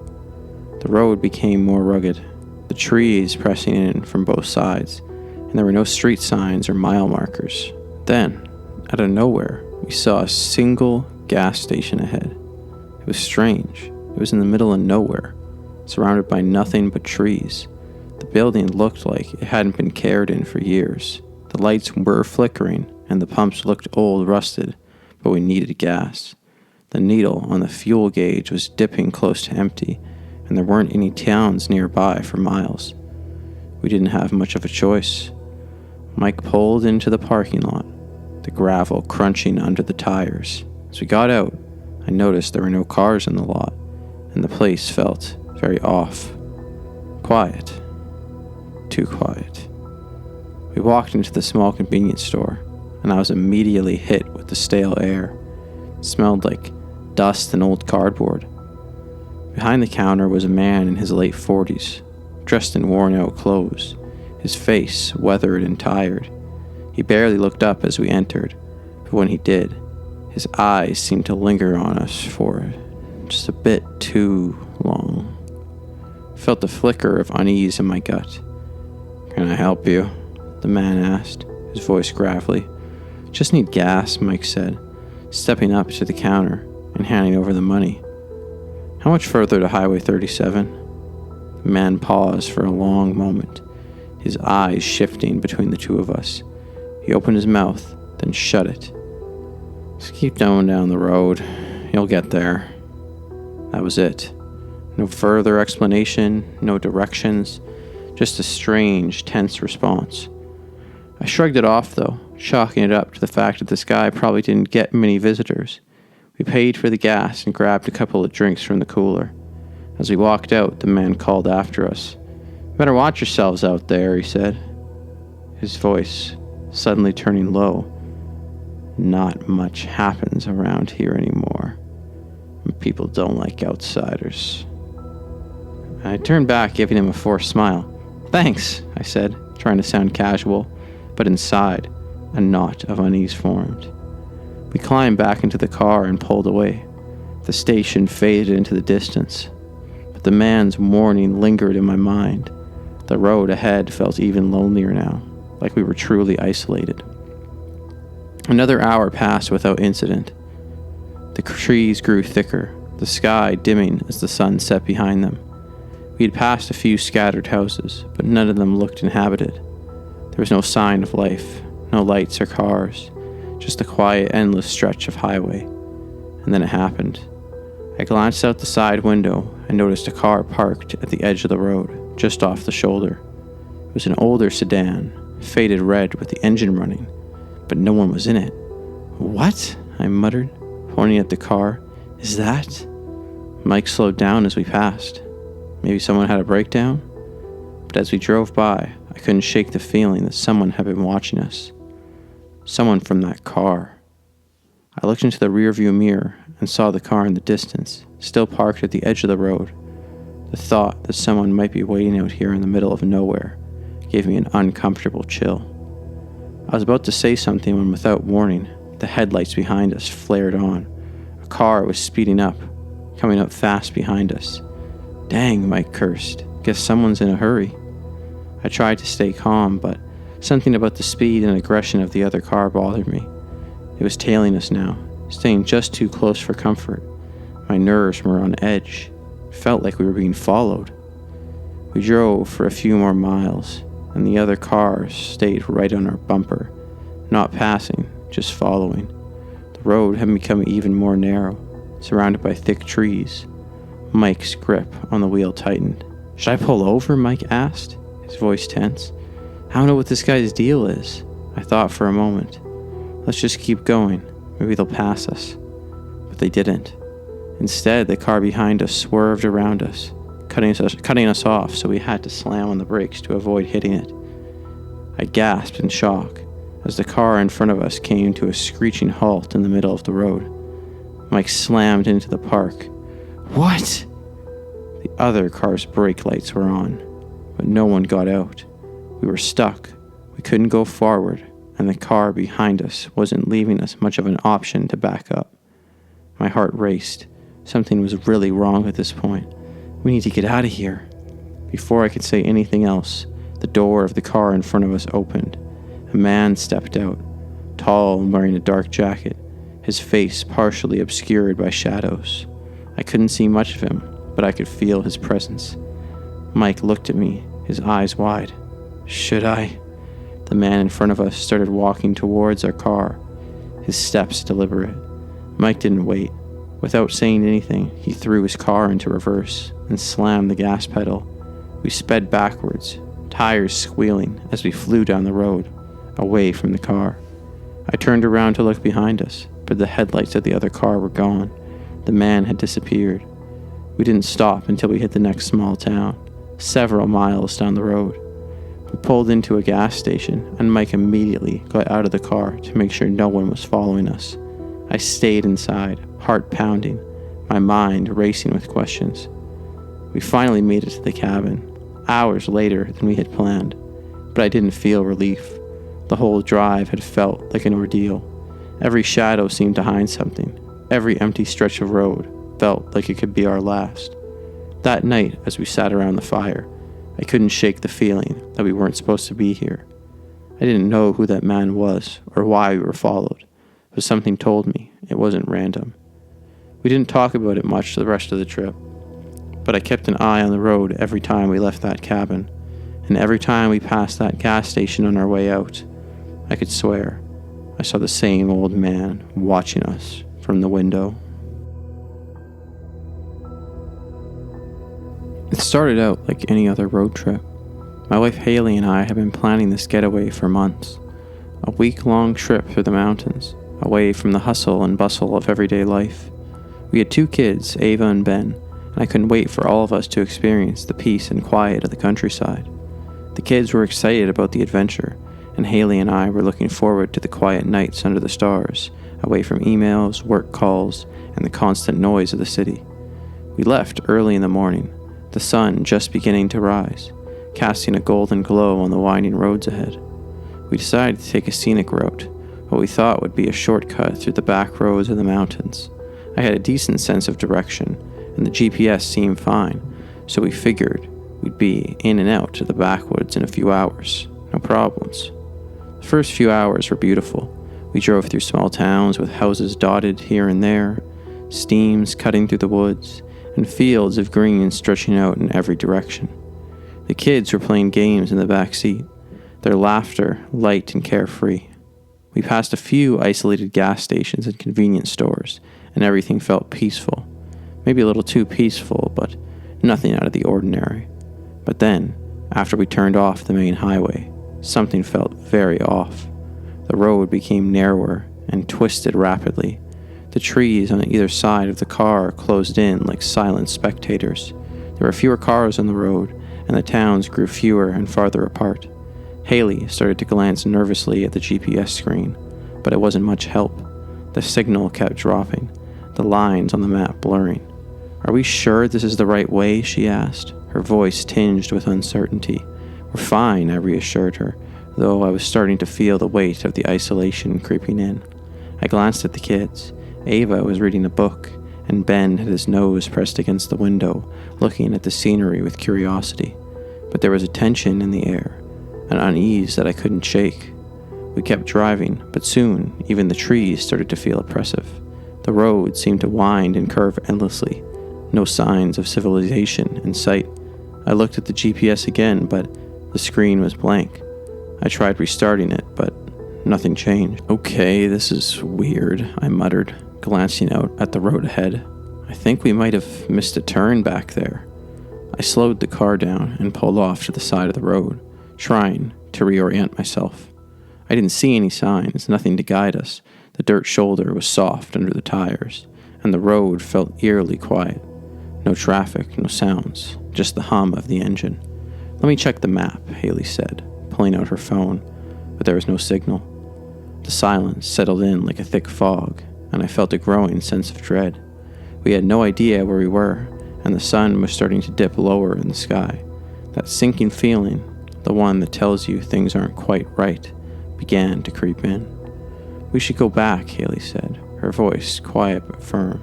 The road became more rugged, the trees pressing in from both sides, and there were no street signs or mile markers. Then, out of nowhere, we saw a single gas station ahead. It was strange. It was in the middle of nowhere, surrounded by nothing but trees. The building looked like it hadn't been cared in for years. The lights were flickering, and the pumps looked old, rusted, but we needed gas. The needle on the fuel gauge was dipping close to empty, and there weren't any towns nearby for miles. We didn't have much of a choice. Mike pulled into the parking lot, the gravel crunching under the tires. As we got out, I noticed there were no cars in the lot, and the place felt very off. Quiet. Too quiet. We walked into the small convenience store, and I was immediately hit with the stale air. It smelled like dust and old cardboard. Behind the counter was a man in his late 40s, dressed in worn-out clothes, his face weathered and tired. He barely looked up as we entered, but when he did, His eyes seemed to linger on us for just a bit too long. I felt the flicker of unease in my gut. "Can I help you?" the man asked, his voice gravelly. "Just need gas," Mike said, stepping up to the counter and handing over the money. "How much further to Highway 37? The man paused for a long moment, his eyes shifting between the two of us. He opened his mouth, then shut it. "Just keep going down the road. You'll get there." That was it. No further explanation, no directions, just a strange, tense response. I shrugged it off, though, chalking it up to the fact that this guy probably didn't get many visitors. We paid for the gas and grabbed a couple of drinks from the cooler. As we walked out, the man called after us. "Better watch yourselves out there," he said, his voice suddenly turning low. "Not much happens around here anymore. People don't like outsiders." I turned back, giving him a forced smile. "Thanks," I said, trying to sound casual, but inside, a knot of unease formed. We climbed back into the car and pulled away. The station faded into the distance, but the man's warning lingered in my mind. The road ahead felt even lonelier now, like we were truly isolated. Another hour passed without incident. The trees grew thicker, the sky dimming as the sun set behind them. We had passed a few scattered houses, but none of them looked inhabited. There was no sign of life, no lights or cars, just a quiet, endless stretch of highway. And then it happened. I glanced out the side window and noticed a car parked at the edge of the road, just off the shoulder. It was an older sedan, faded red with the engine running, but no one was in it. "What?" I muttered, pointing at the car. "Is that?" Mike slowed down as we passed. Maybe someone had a breakdown? But as we drove by, I couldn't shake the feeling that someone had been watching us. Someone from that car. I looked into the rearview mirror and saw the car in the distance, still parked at the edge of the road. The thought that someone might be waiting out here in the middle of nowhere gave me an uncomfortable chill. I was about to say something when, without warning, the headlights behind us flared on. A car was speeding up, coming up fast behind us. "Dang," Mike cursed. "Guess someone's in a hurry." I tried to stay calm, but something about the speed and aggression of the other car bothered me. It was tailing us now, staying just too close for comfort. My nerves were on edge. It felt like we were being followed. We drove for a few more miles, and the other cars stayed right on our bumper, not passing, just following. The road had become even more narrow, surrounded by thick trees. Mike's grip on the wheel tightened. "Should I pull over?" Mike asked, his voice tense. "I don't know what this guy's deal is." I thought for a moment. Let's just keep going. Maybe they'll pass us. But they didn't. Instead, the car behind us swerved around us, cutting us off, so we had to slam on the brakes to avoid hitting it. I gasped in shock as the car in front of us came to a screeching halt in the middle of the road. Mike slammed into the park. "What?" The other car's brake lights were on, but no one got out. We were stuck. We couldn't go forward, and the car behind us wasn't leaving us much of an option to back up. My heart raced. Something was really wrong at this point. "We need to get out of here." Before I could say anything else, the door of the car in front of us opened. A man stepped out, tall and wearing a dark jacket, his face partially obscured by shadows. I couldn't see much of him, but I could feel his presence. Mike looked at me, his eyes wide. "Should I?" The man in front of us started walking towards our car, his steps deliberate. Mike didn't wait. Without saying anything, he threw his car into reverse and slammed the gas pedal. We sped backwards, tires squealing as we flew down the road, away from the car. I turned around to look behind us, but the headlights of the other car were gone. The man had disappeared. We didn't stop until we hit the next small town, several miles down the road. We pulled into a gas station, and Mike immediately got out of the car to make sure no one was following us. I stayed inside, heart pounding, my mind racing with questions. We finally made it to the cabin, hours later than we had planned, but I didn't feel relief. The whole drive had felt like an ordeal. Every shadow seemed to hide something. Every empty stretch of road felt like it could be our last. That night, as we sat around the fire, I couldn't shake the feeling that we weren't supposed to be here. I didn't know who that man was or why we were followed, but something told me it wasn't random. We didn't talk about it much the rest of the trip, but I kept an eye on the road every time we left that cabin, and every time we passed that gas station on our way out, I could swear I saw the same old man watching us from the window. It started out like any other road trip. My wife Haley and I had been planning this getaway for months. A week-long trip through the mountains, away from the hustle and bustle of everyday life. We had 2 kids, Ava and Ben, and I couldn't wait for all of us to experience the peace and quiet of the countryside. The kids were excited about the adventure, and Haley and I were looking forward to the quiet nights under the stars, away from emails, work calls, and the constant noise of the city. We left early in the morning, the sun just beginning to rise, casting a golden glow on the winding roads ahead. We decided to take a scenic route, what we thought would be a shortcut through the back roads of the mountains. I had a decent sense of direction, and the GPS seemed fine, so we figured we'd be in and out to the backwoods in a few hours. No problems. The first few hours were beautiful. We drove through small towns with houses dotted here and there, streams cutting through the woods, and fields of green stretching out in every direction. The kids were playing games in the back seat, their laughter light and carefree. We passed a few isolated gas stations and convenience stores, and everything felt peaceful. Maybe a little too peaceful, but nothing out of the ordinary. But then, after we turned off the main highway, something felt very off. The road became narrower and twisted rapidly. The trees on either side of the car closed in like silent spectators. There were fewer cars on the road, and the towns grew fewer and farther apart. Haley started to glance nervously at the GPS screen, but it wasn't much help. The signal kept dropping, the lines on the map blurring. "Are we sure this is the right way?" she asked, her voice tinged with uncertainty. "We're fine," I reassured her, though I was starting to feel the weight of the isolation creeping in. I glanced at the kids. Ava was reading a book, and Ben had his nose pressed against the window, looking at the scenery with curiosity. But there was a tension in the air, an unease that I couldn't shake. We kept driving, but soon even the trees started to feel oppressive. The road seemed to wind and curve endlessly, no signs of civilization in sight. I looked at the GPS again, but the screen was blank. I tried restarting it, but nothing changed. "Okay, this is weird," I muttered, glancing out at the road ahead. "I think we might have missed a turn back there." I slowed the car down and pulled off to the side of the road, trying to reorient myself. I didn't see any signs, nothing to guide us. The dirt shoulder was soft under the tires, and the road felt eerily quiet. No traffic, no sounds, just the hum of the engine. "Let me check the map," Haley said, pulling out her phone, but there was no signal. The silence settled in like a thick fog, and I felt a growing sense of dread. We had no idea where we were, and the sun was starting to dip lower in the sky. That sinking feeling, the one that tells you things aren't quite right, began to creep in. "We should go back," Haley said, her voice quiet but firm.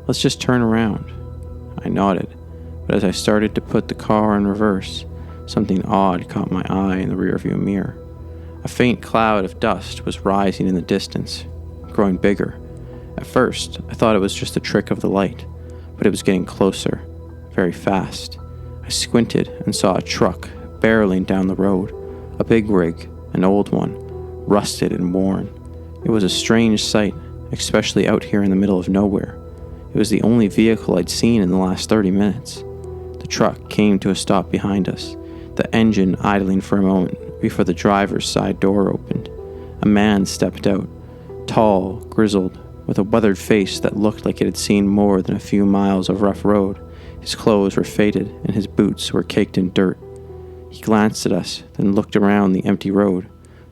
"Let's just turn around." I nodded, but as I started to put the car in reverse, something odd caught my eye in the rearview mirror. A faint cloud of dust was rising in the distance, growing bigger. At first, I thought it was just a trick of the light, but it was getting closer, very fast. I squinted and saw a truck barreling down the road, a big rig, an old one, rusted and worn. It was a strange sight, especially out here in the middle of nowhere. It was the only vehicle I'd seen in the last 30 minutes. The truck came to a stop behind us, the engine idling for a moment before the driver's side door opened. A man stepped out, tall, grizzled, with a weathered face that looked like it had seen more than a few miles of rough road. His clothes were faded, and his boots were caked in dirt. He glanced at us, then looked around the empty road.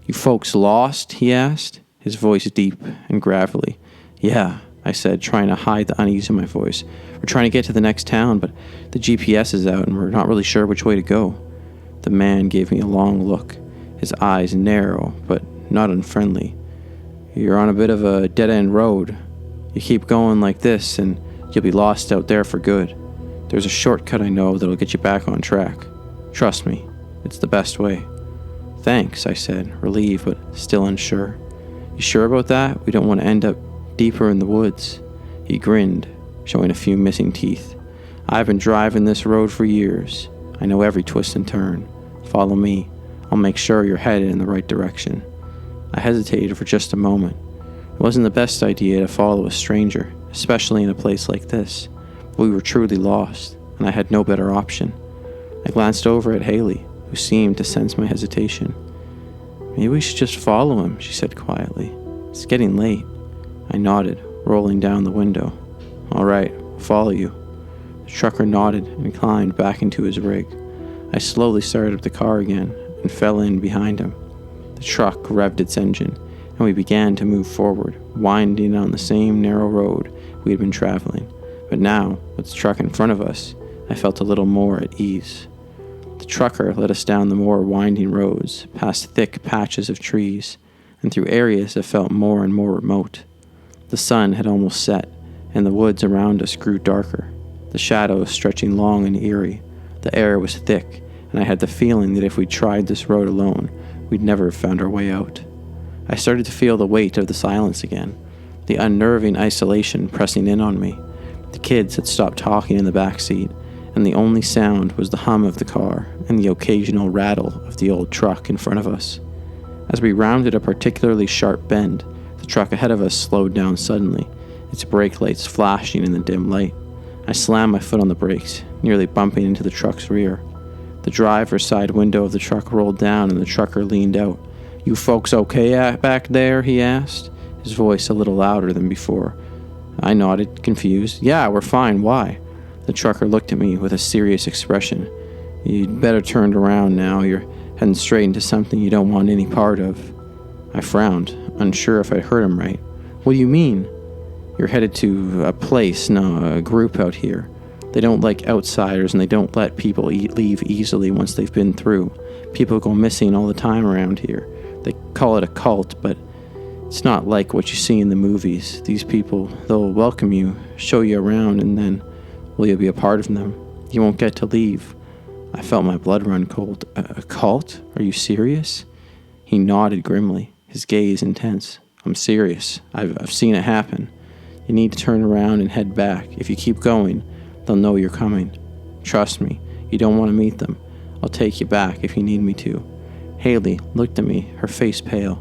"You folks lost?" he asked, his voice deep and gravelly. "Yeah," I said, trying to hide the unease in my voice. "We're trying to get to the next town, but the GPS is out, and we're not really sure which way to go." The man gave me a long look, his eyes narrow but not unfriendly. "You're on a bit of a dead-end road. You keep going like this and you'll be lost out there for good. There's a shortcut I know that'll get you back on track. Trust me, it's the best way." "Thanks," I said, relieved but still unsure. "You sure about that? We don't want to end up deeper in the woods." He grinned, showing a few missing teeth. "I've been driving this road for years. I know every twist and turn. Follow me. I'll make sure you're headed in the right direction." I hesitated for just a moment. It wasn't the best idea to follow a stranger, especially in a place like this, but we were truly lost, and I had no better option. I glanced over at Haley, who seemed to sense my hesitation. "Maybe we should just follow him," she said quietly. "It's getting late." I nodded, rolling down the window. "All right, I'll follow you." The trucker nodded and climbed back into his rig. I slowly started up the car again and fell in behind him. The truck revved its engine, and we began to move forward, winding on the same narrow road we had been traveling. But now, with the truck in front of us, I felt a little more at ease. The trucker led us down the more winding roads, past thick patches of trees, and through areas that felt more and more remote. The sun had almost set, and the woods around us grew darker, the shadows stretching long and eerie. The air was thick, and I had the feeling that if we tried this road alone, we'd never have found our way out. I started to feel the weight of the silence again, the unnerving isolation pressing in on me. The kids had stopped talking in the back seat, and the only sound was the hum of the car and the occasional rattle of the old truck in front of us. As we rounded a particularly sharp bend, the truck ahead of us slowed down suddenly, its brake lights flashing in the dim light. I slammed my foot on the brakes, nearly bumping into the truck's rear. The driver's side window of the truck rolled down and the trucker leaned out. "You folks okay back there?" he asked, his voice a little louder than before. I nodded, confused. "Yeah, we're fine. Why?" The trucker looked at me with a serious expression. "You'd better turn around now. You're heading straight into something you don't want any part of." I frowned, unsure if I'd heard him right. "What do you mean?" "You're headed to a place, no, a group out here. They don't like outsiders, and they don't let people leave easily once they've been through. People go missing all the time around here. They call it a cult, but it's not like what you see in the movies. These people, they'll welcome you, show you around, and then, well, you'll be a part of them. You won't get to leave." I felt my blood run cold. "A cult? Are you serious?" He nodded grimly, his gaze intense. "I'm serious. I've seen it happen. You need to turn around and head back. If you keep going, they'll know you're coming. Trust me, you don't want to meet them. I'll take you back if you need me to." Haley looked at me, her face pale.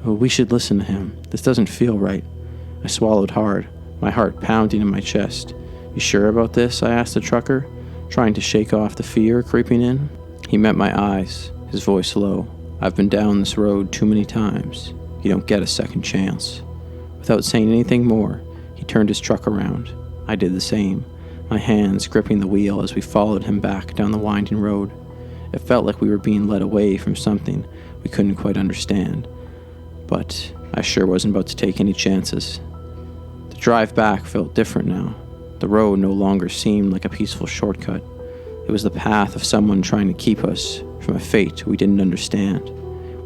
"Oh, we should listen to him. This doesn't feel right." I swallowed hard, my heart pounding in my chest. "You sure about this?" I asked the trucker, trying to shake off the fear creeping in. He met my eyes, his voice low. "I've been down this road too many times. You don't get a second chance." Without saying anything more, he turned his truck around. I did the same, my hands gripping the wheel as we followed him back down the winding road. It felt like we were being led away from something we couldn't quite understand, but I sure wasn't about to take any chances. The drive back felt different now. The road no longer seemed like a peaceful shortcut. It was the path of someone trying to keep us from a fate we didn't understand.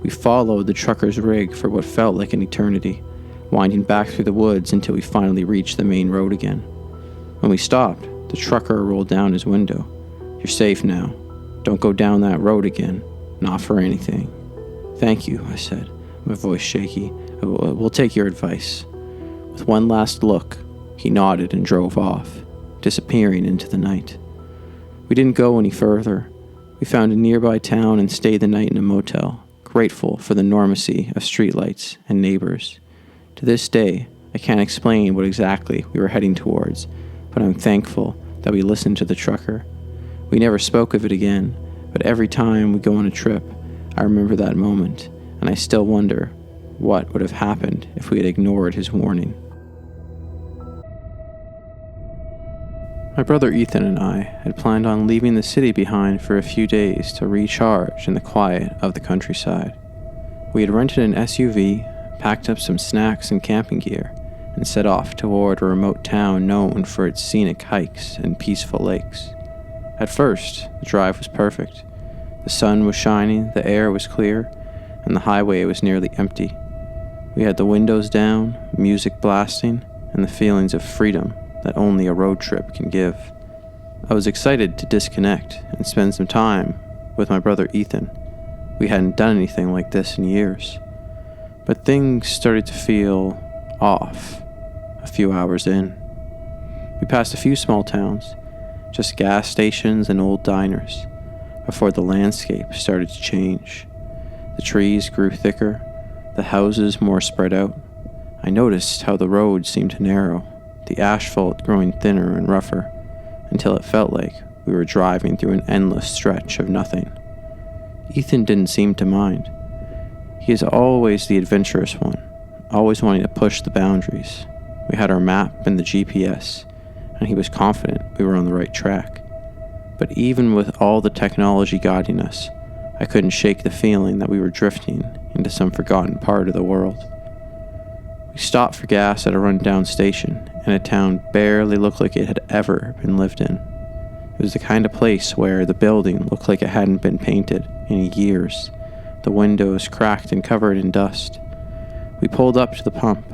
We followed the trucker's rig for what felt like an eternity, winding back through the woods until we finally reached the main road again. When we stopped, the trucker rolled down his window. "You're safe now. Don't go down that road again. Not for anything." "Thank you," I said, my voice shaky. We'll take your advice." With one last look, he nodded and drove off, disappearing into the night. We didn't go any further. We found a nearby town and stayed the night in a motel, grateful for the normacy of streetlights and neighbors. To this day, I can't explain what exactly we were heading towards, but I'm thankful that we listened to the trucker. We never spoke of it again, but every time we go on a trip, I remember that moment, and I still wonder what would have happened if we had ignored his warning. My brother Ethan and I had planned on leaving the city behind for a few days to recharge in the quiet of the countryside. We had rented an SUV, packed up some snacks and camping gear, and set off toward a remote town known for its scenic hikes and peaceful lakes. At first, the drive was perfect. The sun was shining, the air was clear, and the highway was nearly empty. We had the windows down, music blasting, and the feelings of freedom that only a road trip can give. I was excited to disconnect and spend some time with my brother Ethan. We hadn't done anything like this in years. But things started to feel off a few hours in. We passed a few small towns, just gas stations and old diners, before the landscape started to change. The trees grew thicker, the houses more spread out. I noticed how the road seemed to narrow, the asphalt growing thinner and rougher, until it felt like we were driving through an endless stretch of nothing. Ethan didn't seem to mind. He is always the adventurous one, always wanting to push the boundaries. We had our map and the GPS, and he was confident we were on the right track. But even with all the technology guiding us, I couldn't shake the feeling that we were drifting into some forgotten part of the world. We stopped for gas at a rundown station in a town barely looked like it had ever been lived in. It was the kind of place where the building looked like it hadn't been painted in years, the windows cracked and covered in dust. We pulled up to the pump,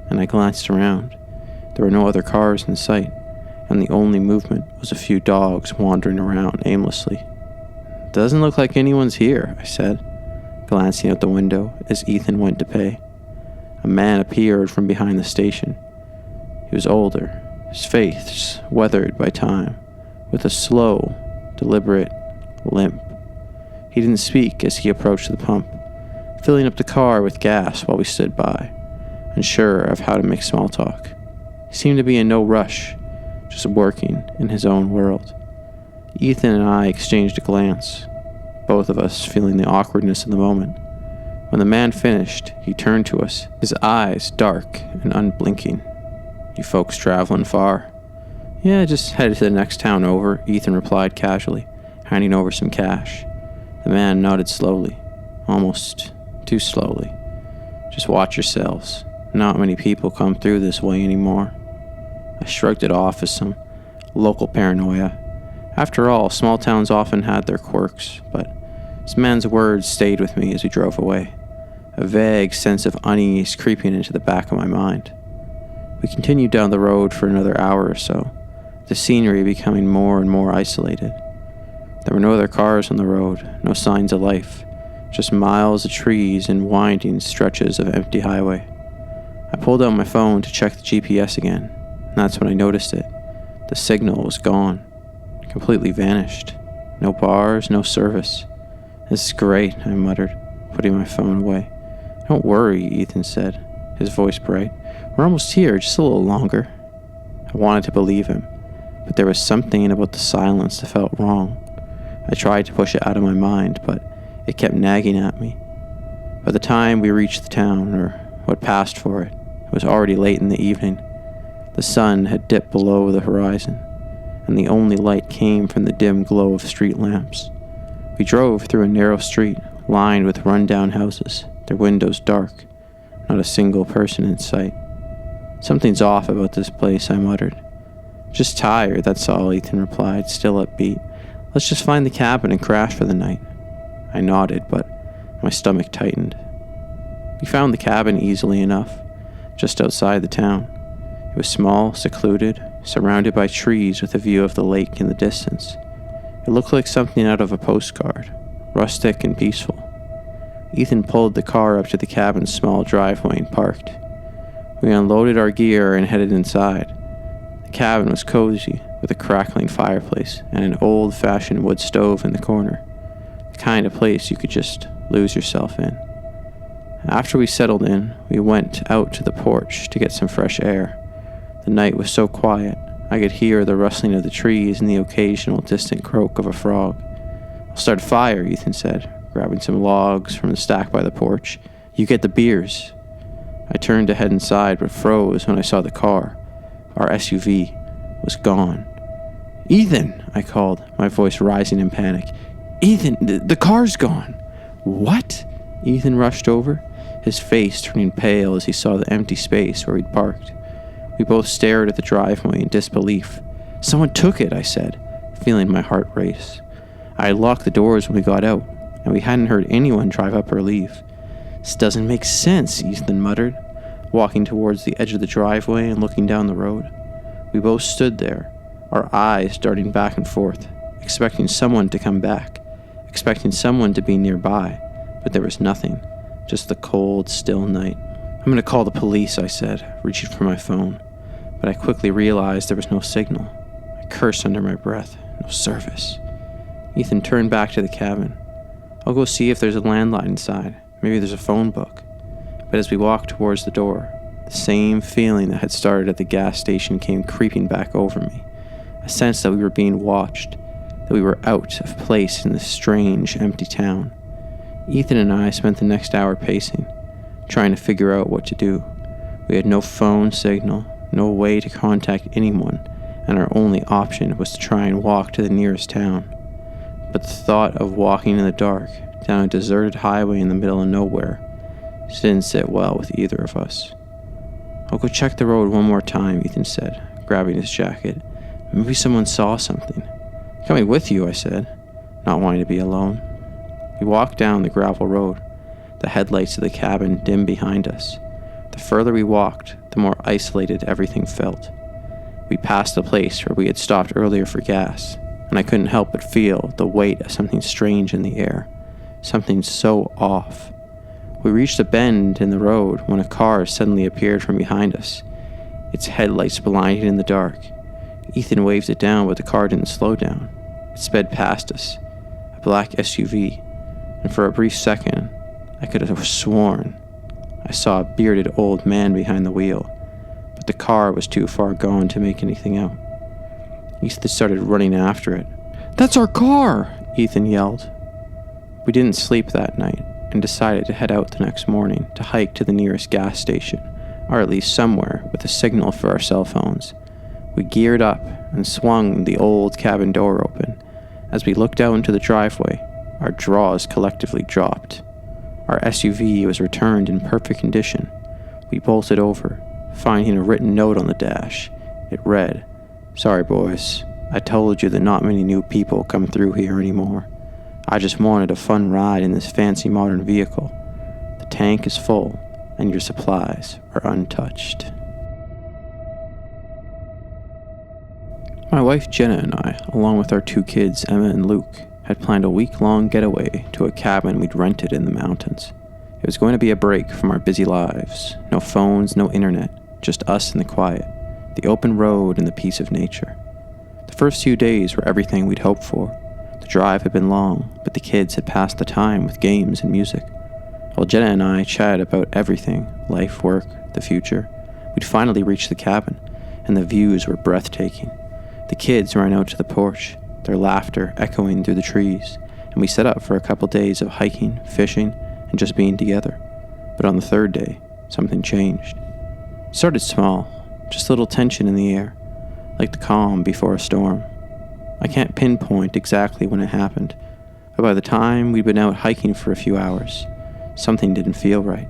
and I glanced around. There were no other cars in sight, and the only movement was a few dogs wandering around aimlessly. "Doesn't look like anyone's here," I said, glancing out the window as Ethan went to pay. A man appeared from behind the station. He was older, his face weathered by time, with a slow, deliberate limp. He didn't speak as he approached the pump, filling up the car with gas while we stood by, unsure of how to make small talk. He seemed to be in no rush, just working in his own world. Ethan and I exchanged a glance, both of us feeling the awkwardness of the moment. When the man finished, he turned to us, his eyes dark and unblinking. "You folks traveling far?" "Yeah, just headed to the next town over," Ethan replied casually, handing over some cash. The man nodded slowly, almost too slowly. "Just watch yourselves. Not many people come through this way anymore." I shrugged it off as some local paranoia. After all, small towns often had their quirks, but this man's words stayed with me as we drove away, a vague sense of unease creeping into the back of my mind. We continued down the road for another hour or so, the scenery becoming more and more isolated. There were no other cars on the road, no signs of life, just miles of trees and winding stretches of empty highway. I pulled out my phone to check the GPS again, and that's when I noticed it. The signal was gone, completely vanished. No bars, no service. "This is great," I muttered, putting my phone away. "Don't worry," Ethan said, his voice bright. "We're almost here, just a little longer." I wanted to believe him, but there was something about the silence that felt wrong. I tried to push it out of my mind, but it kept nagging at me. By the time we reached the town, or what passed for it, it was already late in the evening. The sun had dipped below the horizon, and the only light came from the dim glow of street lamps. We drove through a narrow street lined with run-down houses, their windows dark, not a single person in sight. "Something's off about this place," I muttered. "Just tired, that's all," Ethan replied, still upbeat. "Let's just find the cabin and crash for the night." I nodded, but my stomach tightened. We found the cabin easily enough, just outside the town. It was small, secluded, surrounded by trees with a view of the lake in the distance. It looked like something out of a postcard, rustic and peaceful. Ethan pulled the car up to the cabin's small driveway and parked. We unloaded our gear and headed inside. The cabin was cozy, with a crackling fireplace and an old-fashioned wood stove in the corner, the kind of place you could just lose yourself in. After we settled in, we went out to the porch to get some fresh air. The night was so quiet, I could hear the rustling of the trees and the occasional distant croak of a frog. "I'll start a fire," Ethan said, grabbing some logs from the stack by the porch. "You get the beers." I turned to head inside, but froze when I saw the car. Our SUV was gone. "Ethan!" I called, my voice rising in panic. "Ethan, the car's gone!" "What?" Ethan rushed over, his face turning pale as he saw the empty space where we'd parked. We both stared at the driveway in disbelief. "Someone took it," I said, feeling my heart race. I had locked the doors when we got out, and we hadn't heard anyone drive up or leave. "This doesn't make sense," Ethan muttered, walking towards the edge of the driveway and looking down the road. We both stood there, our eyes darting back and forth, expecting someone to come back, expecting someone to be nearby, but there was nothing, just the cold, still night. "I'm going to call the police," I said, reaching for my phone, but I quickly realized there was no signal. I cursed under my breath. No service. Ethan turned back to the cabin. "I'll go see if there's a landline inside. Maybe there's a phone book." But as we walked towards the door, the same feeling that had started at the gas station came creeping back over me. A sense that we were being watched, that we were out of place in this strange, empty town. Ethan and I spent the next hour pacing, trying to figure out what to do. We had no phone signal, no way to contact anyone, and our only option was to try and walk to the nearest town. But the thought of walking in the dark down a deserted highway in the middle of nowhere didn't sit well with either of us. "I'll go check the road one more time," Ethan said, grabbing his jacket. "Maybe someone saw something." "Coming with you," I said, not wanting to be alone. We walked down the gravel road, the headlights of the cabin dim behind us. The further we walked, the more isolated everything felt. We passed the place where we had stopped earlier for gas, and I couldn't help but feel the weight of something strange in the air, something so off. We reached a bend in the road when a car suddenly appeared from behind us, its headlights blinding in the dark. Ethan waved it down, but the car didn't slow down. It sped past us, a black SUV, and for a brief second, I could have sworn I saw a bearded old man behind the wheel, but the car was too far gone to make anything out. Ethan started running after it. "That's our car!" Ethan yelled. We didn't sleep that night and decided to head out the next morning to hike to the nearest gas station, or at least somewhere with a signal for our cell phones. We geared up and swung the old cabin door open. As we looked out into the driveway, our jaws collectively dropped. Our SUV was returned in perfect condition. We bolted over, finding a written note on the dash. It read, "Sorry boys, I told you that not many new people come through here anymore. I just wanted a fun ride in this fancy modern vehicle. The tank is full, and your supplies are untouched." My wife Jenna and I, along with our 2 kids, Emma and Luke, had planned a week-long getaway to a cabin we'd rented in the mountains. It was going to be a break from our busy lives. No phones, no internet, just us in the quiet, the open road and the peace of nature. The first few days were everything we'd hoped for. The drive had been long, but the kids had passed the time with games and music. While Jenna and I chatted about everything, life, work, the future, we'd finally reached the cabin, and the views were breathtaking. The kids ran out to the porch, their laughter echoing through the trees, and we set up for a couple days of hiking, fishing, and just being together. But on the 3rd day, something changed. It started small, just a little tension in the air, like the calm before a storm. I can't pinpoint exactly when it happened, but by the time we'd been out hiking for a few hours, something didn't feel right.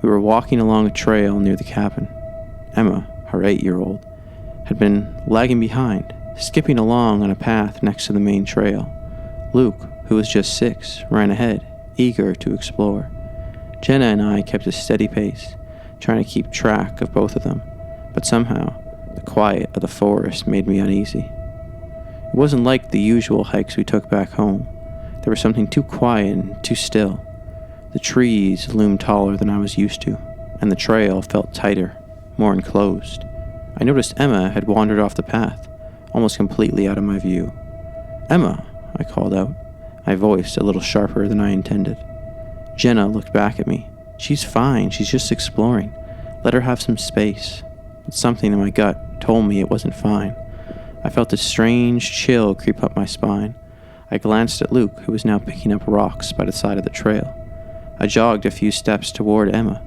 We were walking along a trail near the cabin. Emma, her 8-year-old, had been lagging behind, skipping along on a path next to the main trail. Luke, who was just 6, ran ahead, eager to explore. Jenna and I kept a steady pace, trying to keep track of both of them, but somehow, the quiet of the forest made me uneasy. It wasn't like the usual hikes we took back home. There was something too quiet and too still. The trees loomed taller than I was used to, and the trail felt tighter, more enclosed. I noticed Emma had wandered off the path, almost completely out of my view. "Emma," I called out, my voice a little sharper than I intended. Jenna looked back at me. "She's fine, she's just exploring. Let her have some space." But something in my gut told me it wasn't fine. I felt a strange chill creep up my spine. I glanced at Luke, who was now picking up rocks by the side of the trail. I jogged a few steps toward Emma.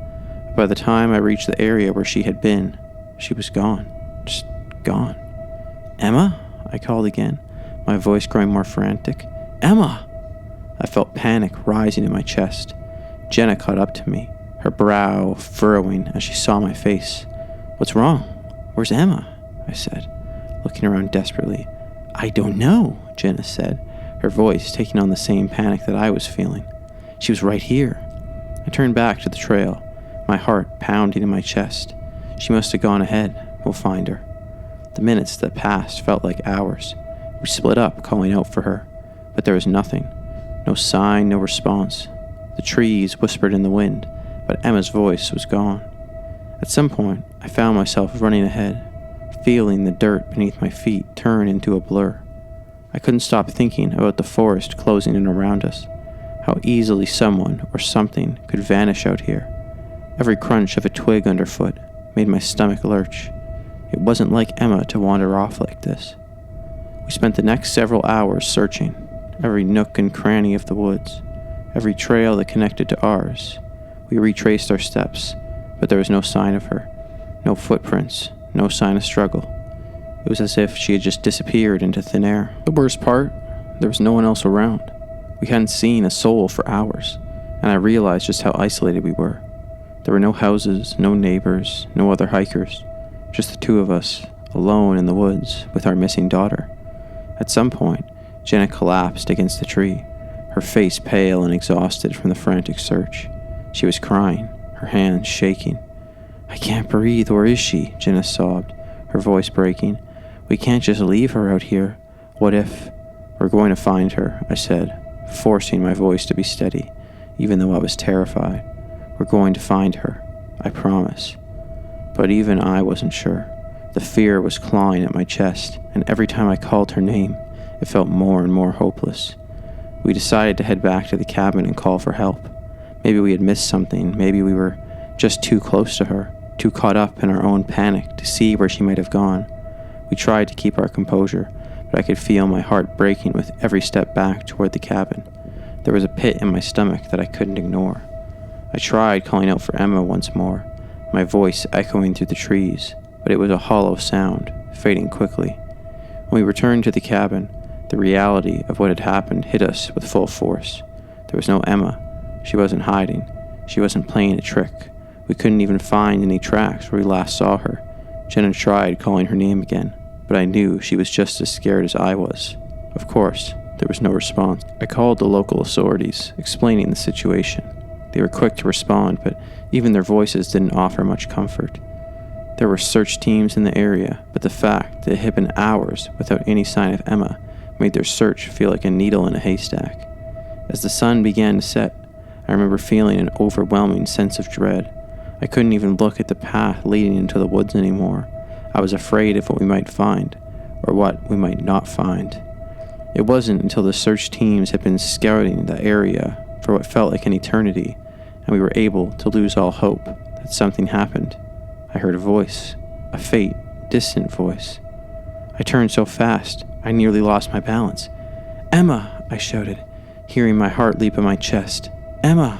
By the time I reached the area where she had been, she was gone. Just gone. "Emma?" I called again, my voice growing more frantic. "Emma!" I felt panic rising in my chest. Jenna caught up to me, her brow furrowing as she saw my face. "What's wrong? Where's Emma?" I said, looking around desperately. "I don't know," Jenna said, her voice taking on the same panic that I was feeling. "She was right here." I turned back to the trail, my heart pounding in my chest. She must have gone ahead. We'll find her. The minutes that passed felt like hours. We split up, calling out for her, but there was nothing. No sign, no response. The trees whispered in the wind, but Emma's voice was gone. At some point, I found myself running ahead, feeling the dirt beneath my feet turn into a blur. I couldn't stop thinking about the forest closing in around us, how easily someone or something could vanish out here. Every crunch of a twig underfoot made my stomach lurch. It wasn't like Emma to wander off like this. We spent the next several hours searching, every nook and cranny of the woods, every trail that connected to ours. We retraced our steps, but there was no sign of her, no footprints, no sign of struggle. It was as if she had just disappeared into thin air. The worst part, there was no one else around. We hadn't seen a soul for hours, and I realized just how isolated we were. There were no houses, no neighbors, no other hikers, just the two of us, alone in the woods with our missing daughter. At some point, Jenna collapsed against the tree, her face pale and exhausted from the frantic search. She was crying, her hands shaking. "I can't breathe, where is she?" Jenna sobbed, her voice breaking. "We can't just leave her out here. What if—" "We're going to find her," I said, forcing my voice to be steady, even though I was terrified. "We're going to find her, I promise." But even I wasn't sure. The fear was clawing at my chest, and every time I called her name, it felt more and more hopeless. We decided to head back to the cabin and call for help. Maybe we had missed something. Maybe we were just too close to her, too caught up in our own panic to see where she might have gone. We tried to keep our composure, but I could feel my heart breaking with every step back toward the cabin. There was a pit in my stomach that I couldn't ignore. I tried calling out for Emma once more, my voice echoing through the trees, but it was a hollow sound, fading quickly. When we returned to the cabin, the reality of what had happened hit us with full force. There was no Emma. She wasn't hiding. She wasn't playing a trick. We couldn't even find any tracks where we last saw her. Jenna tried calling her name again, but I knew she was just as scared as I was. Of course, there was no response. I called the local authorities, explaining the situation. They were quick to respond, but even their voices didn't offer much comfort. There were search teams in the area, but the fact that it had been hours without any sign of Emma made their search feel like a needle in a haystack. As the sun began to set, I remember feeling an overwhelming sense of dread. I couldn't even look at the path leading into the woods anymore. I was afraid of what we might find, or what we might not find. It wasn't until the search teams had been scouting the area for what felt like an eternity, and we were able to lose all hope, that something happened. I heard a voice, a faint, distant voice. I turned so fast, I nearly lost my balance. "Emma!" I shouted, hearing my heart leap in my chest. "Emma!"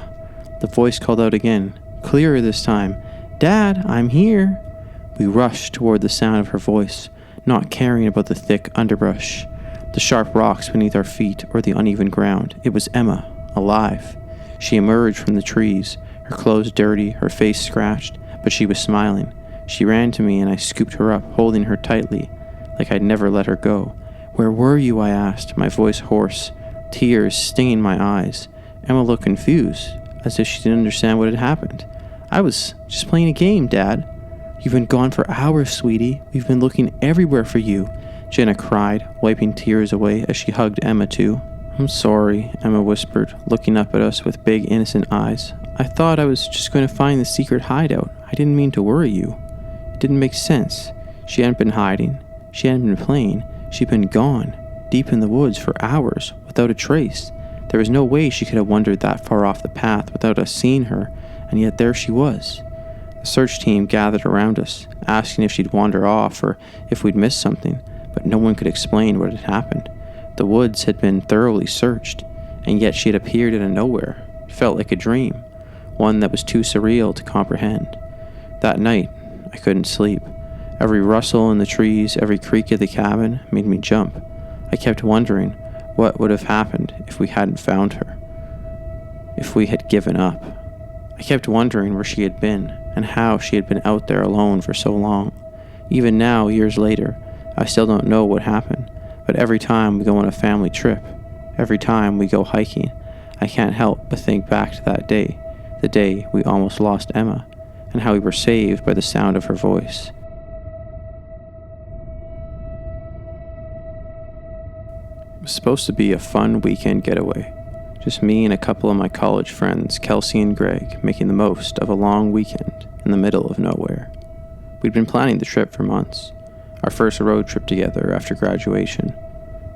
The voice called out again, clearer this time. "Dad, I'm here!" We rushed toward the sound of her voice, not caring about the thick underbrush, the sharp rocks beneath our feet, or the uneven ground. It was Emma, alive. She emerged from the trees, her clothes dirty, her face scratched, but she was smiling. She ran to me and I scooped her up, holding her tightly, like I'd never let her go. "Where were you?" I asked, my voice hoarse, tears stinging my eyes. Emma looked confused, as if she didn't understand what had happened. "I was just playing a game, Dad." "You've been gone for hours, sweetie. We've been looking everywhere for you," Jenna cried, wiping tears away as she hugged Emma too. "I'm sorry," Emma whispered, looking up at us with big innocent eyes. "I thought I was just going to find the secret hideout. I didn't mean to worry you." It didn't make sense. She hadn't been hiding. She hadn't been playing. She'd been gone, deep in the woods for hours, without a trace. There was no way she could have wandered that far off the path without us seeing her, and yet there she was. The search team gathered around us, asking if she'd wander off or if we'd missed something, but no one could explain what had happened. The woods had been thoroughly searched, and yet she had appeared out of nowhere. It felt like a dream, one that was too surreal to comprehend. That night, I couldn't sleep. Every rustle in the trees, every creak of the cabin made me jump. I kept wondering what would have happened if we hadn't found her, if we had given up. I kept wondering where she had been and how she had been out there alone for so long. Even now, years later, I still don't know what happened, but every time we go on a family trip, every time we go hiking, I can't help but think back to that day the day we almost lost Emma, and how we were saved by the sound of her voice. It was supposed to be a fun weekend getaway. Just me and a couple of my college friends, Kelsey and Greg, making the most of a long weekend in the middle of nowhere. We'd been planning the trip for months, our first road trip together after graduation.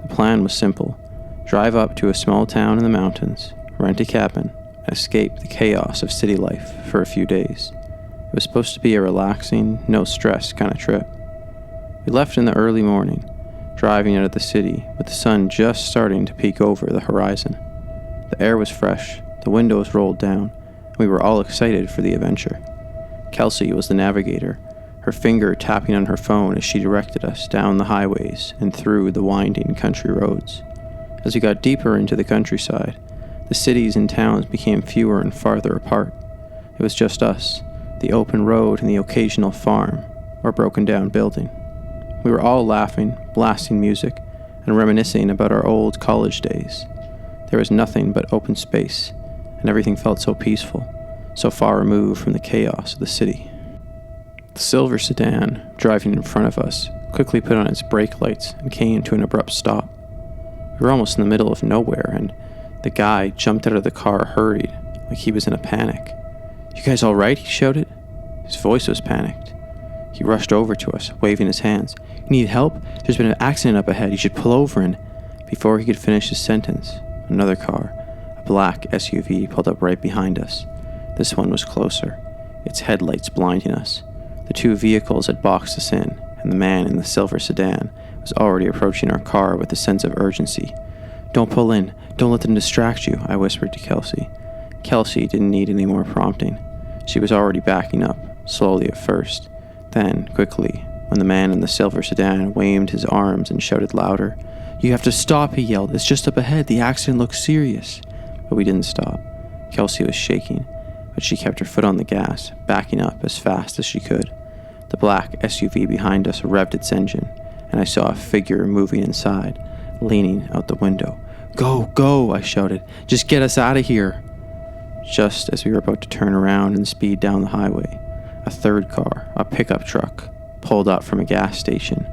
The plan was simple: drive up to a small town in the mountains, rent a cabin, and escape the chaos of city life for a few days. It was supposed to be a relaxing, no-stress kind of trip. We left in the early morning, driving out of the city with the sun just starting to peek over the horizon. The air was fresh, the windows rolled down, and we were all excited for the adventure. Kelsey was the navigator, her finger tapping on her phone as she directed us down the highways and through the winding country roads. As we got deeper into the countryside, the cities and towns became fewer and farther apart. It was just us, the open road and the occasional farm or broken down building. We were all laughing, blasting music, and reminiscing about our old college days. There was nothing but open space, and everything felt so peaceful, so far removed from the chaos of the city. The silver sedan, driving in front of us, quickly put on its brake lights and came to an abrupt stop. We were almost in the middle of nowhere, and the guy jumped out of the car hurried, like he was in a panic. "You guys all right?" he shouted. His voice was panicked. He rushed over to us, waving his hands. "You need help? There's been an accident up ahead. You should pull over." And before he could finish his sentence, another car, a black SUV, pulled up right behind us. This one was closer, its headlights blinding us. The two vehicles had boxed us in, and the man in the silver sedan was already approaching our car with a sense of urgency. "Don't pull in. Don't let them distract you," I whispered to Kelsey. Kelsey didn't need any more prompting. She was already backing up, slowly at first, then quickly, when the man in the silver sedan waved his arms and shouted louder. "You have to stop," he yelled. "It's just up ahead. The accident looks serious." But we didn't stop. Kelsey was shaking, but she kept her foot on the gas, backing up as fast as she could. The black SUV behind us revved its engine, and I saw a figure moving inside, leaning out the window. "Go, go," I shouted. "Just get us out of here." Just as we were about to turn around and speed down the highway, a third car, a pickup truck, pulled up from a gas station.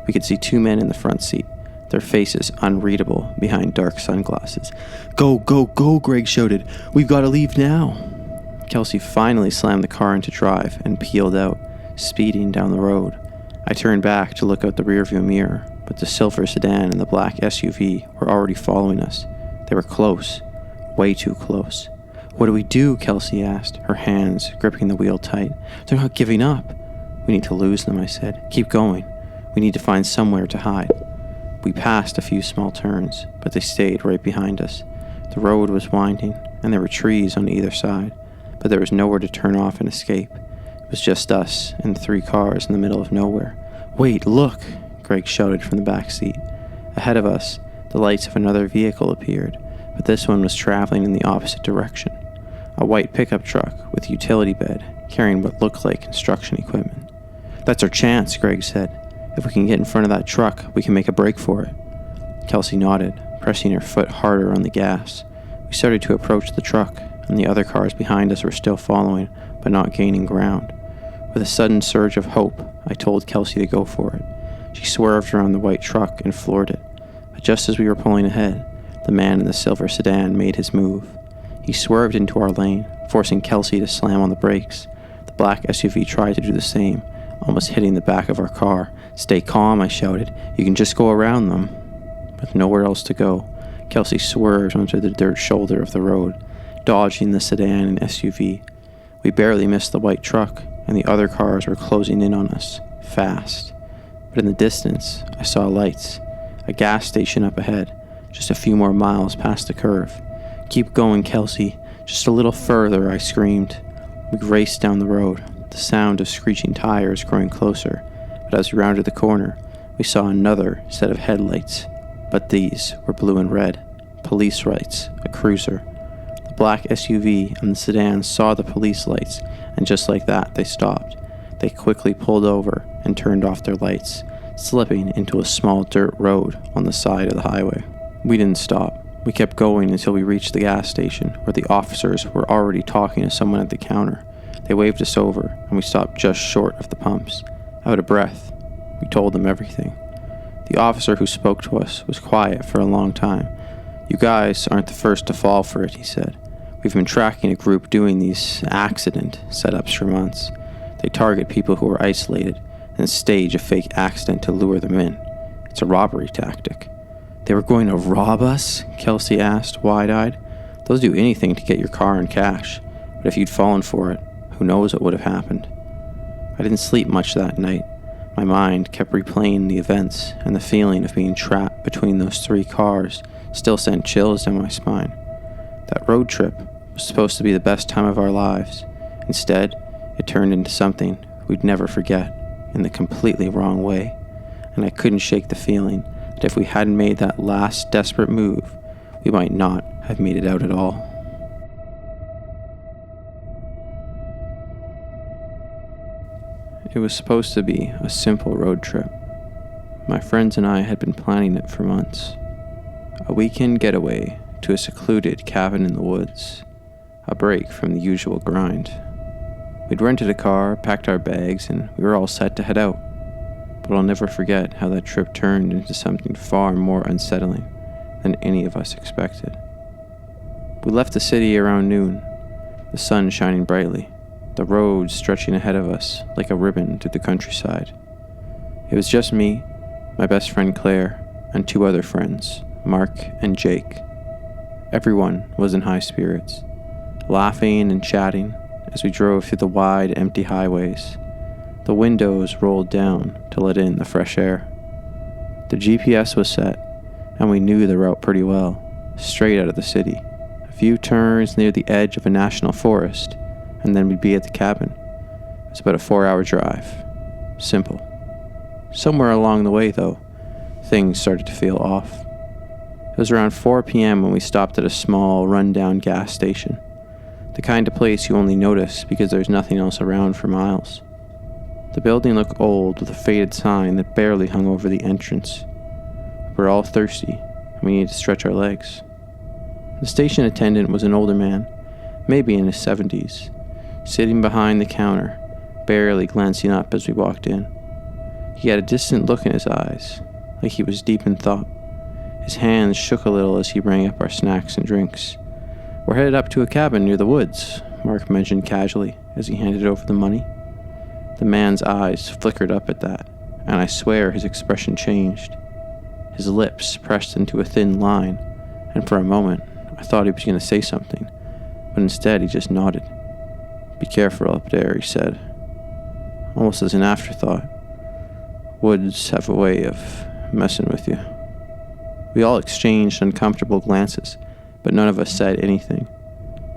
We could see two men in the front seat, their faces unreadable behind dark sunglasses. "Go, go, go," Greg shouted. "We've got to leave now." Kelsey finally slammed the car into drive and peeled out, speeding down the road. I turned back to look out the rearview mirror, but the silver sedan and the black SUV were already following us. They were close, way too close. "What do we do?" Kelsey asked, her hands gripping the wheel tight. "They're not giving up." "We need to lose them," I said. "Keep going. We need to find somewhere to hide." We passed a few small turns, but they stayed right behind us. The road was winding, and there were trees on either side, but there was nowhere to turn off and escape. It was just us and three cars in the middle of nowhere. "Wait, look!" Greg shouted from the back seat. Ahead of us, the lights of another vehicle appeared, but this one was traveling in the opposite direction. A white pickup truck with utility bed, carrying what looked like construction equipment. "That's our chance," Greg said. "If we can get in front of that truck, we can make a break for it." Kelsey nodded, pressing her foot harder on the gas. We started to approach the truck, and the other cars behind us were still following, but not gaining ground. With a sudden surge of hope, I told Kelsey to go for it. She swerved around the white truck and floored it. But just as we were pulling ahead, the man in the silver sedan made his move. He swerved into our lane, forcing Kelsey to slam on the brakes. The black SUV tried to do the same, almost hitting the back of our car. "Stay calm," I shouted. "You can just go around them." With nowhere else to go, Kelsey swerved onto the dirt shoulder of the road, dodging the sedan and SUV. We barely missed the white truck, and the other cars were closing in on us, fast. But in the distance, I saw lights, a gas station up ahead, just a few more miles past the curve. "Keep going, Kelsey. Just a little further," I screamed. We raced down the road, the sound of screeching tires growing closer, but as we rounded the corner, we saw another set of headlights, but these were blue and red. Police lights, a cruiser. The black SUV and the sedan saw the police lights, and just like that, they stopped. They quickly pulled over and turned off their lights, slipping into a small dirt road on the side of the highway. We didn't stop. We kept going until we reached the gas station, where the officers were already talking to someone at the counter. They waved us over, and we stopped just short of the pumps. Out of breath, we told them everything. The officer who spoke to us was quiet for a long time. "You guys aren't the first to fall for it," he said. "We've been tracking a group doing these accident setups for months. They target people who are isolated and stage a fake accident to lure them in. It's a robbery tactic." "They were going to rob us?" Kelsey asked, wide-eyed. "They'll do anything to get your car and cash, but if you'd fallen for it, who knows what would have happened?" I didn't sleep much that night. My mind kept replaying the events, and the feeling of being trapped between those 3 cars still sent chills down my spine. That road trip was supposed to be the best time of our lives. Instead, it turned into something we'd never forget in the completely wrong way, and I couldn't shake the feeling that if we hadn't made that last desperate move, we might not have made it out at all. It was supposed to be a simple road trip. My friends and I had been planning it for months. A weekend getaway to a secluded cabin in the woods. A break from the usual grind. We'd rented a car, packed our bags, and we were all set to head out. But I'll never forget how that trip turned into something far more unsettling than any of us expected. We left the city around noon, the sun shining brightly, the road stretching ahead of us like a ribbon through the countryside. It was just me, my best friend Claire, and 2 other friends, Mark and Jake. Everyone was in high spirits, laughing and chatting as we drove through the wide, empty highways. The windows rolled down to let in the fresh air. The GPS was set, and we knew the route pretty well, straight out of the city. A few turns near the edge of a national forest, and then we'd be at the cabin. It was about a 4-hour drive. Simple. Somewhere along the way, though, things started to feel off. It was around 4 p.m. when we stopped at a small, run-down gas station. The kind of place you only notice because there's nothing else around for miles. The building looked old with a faded sign that barely hung over the entrance. We were all thirsty, and we needed to stretch our legs. The station attendant was an older man, maybe in his 70s, sitting behind the counter, barely glancing up as we walked in. He had a distant look in his eyes, like he was deep in thought. His hands shook a little as he rang up our snacks and drinks. "We're headed up to a cabin near the woods," Mark mentioned casually as he handed over the money. The man's eyes flickered up at that, and I swear his expression changed. His lips pressed into a thin line, and for a moment I thought he was going to say something, but instead he just nodded. "Be careful up there," he said, almost as an afterthought. "Woods have a way of messing with you." We all exchanged uncomfortable glances, but none of us said anything.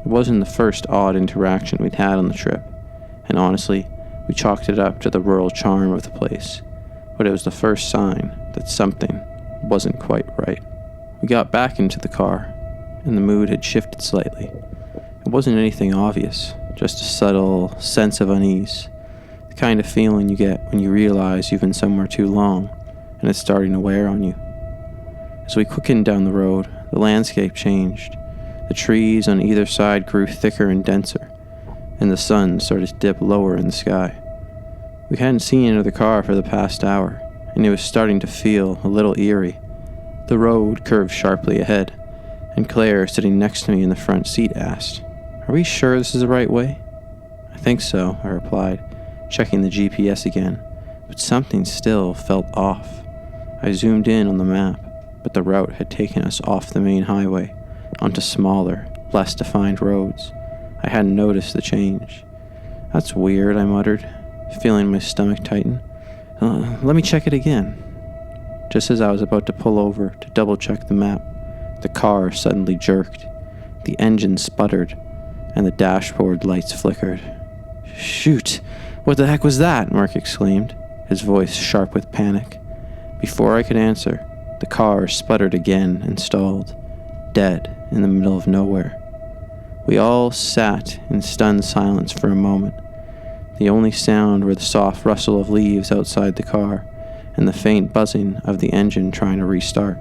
It wasn't the first odd interaction we'd had on the trip, and honestly, we chalked it up to the rural charm of the place, but it was the first sign that something wasn't quite right. We got back into the car, and the mood had shifted slightly. It wasn't anything obvious, just a subtle sense of unease, the kind of feeling you get when you realize you've been somewhere too long, and it's starting to wear on you. As we quickened down the road, the landscape changed. The trees on either side grew thicker and denser, and the sun started to dip lower in the sky. We hadn't seen another car for the past hour, and it was starting to feel a little eerie. The road curved sharply ahead, and Claire, sitting next to me in the front seat, asked, "Are we sure this is the right way?" "I think so," I replied, checking the GPS again, but something still felt off. I zoomed in on the map, but the route had taken us off the main highway, onto smaller, less defined roads. I hadn't noticed the change. "That's weird," I muttered, feeling my stomach tighten. Let me check it again." Just as I was about to pull over to double-check the map, the car suddenly jerked. The engine sputtered, and the dashboard lights flickered. "Shoot! What the heck was that?" Mark exclaimed, his voice sharp with panic. Before I could answer, the car sputtered again and stalled, dead in the middle of nowhere. We all sat in stunned silence for a moment. The only sound were the soft rustle of leaves outside the car and the faint buzzing of the engine trying to restart.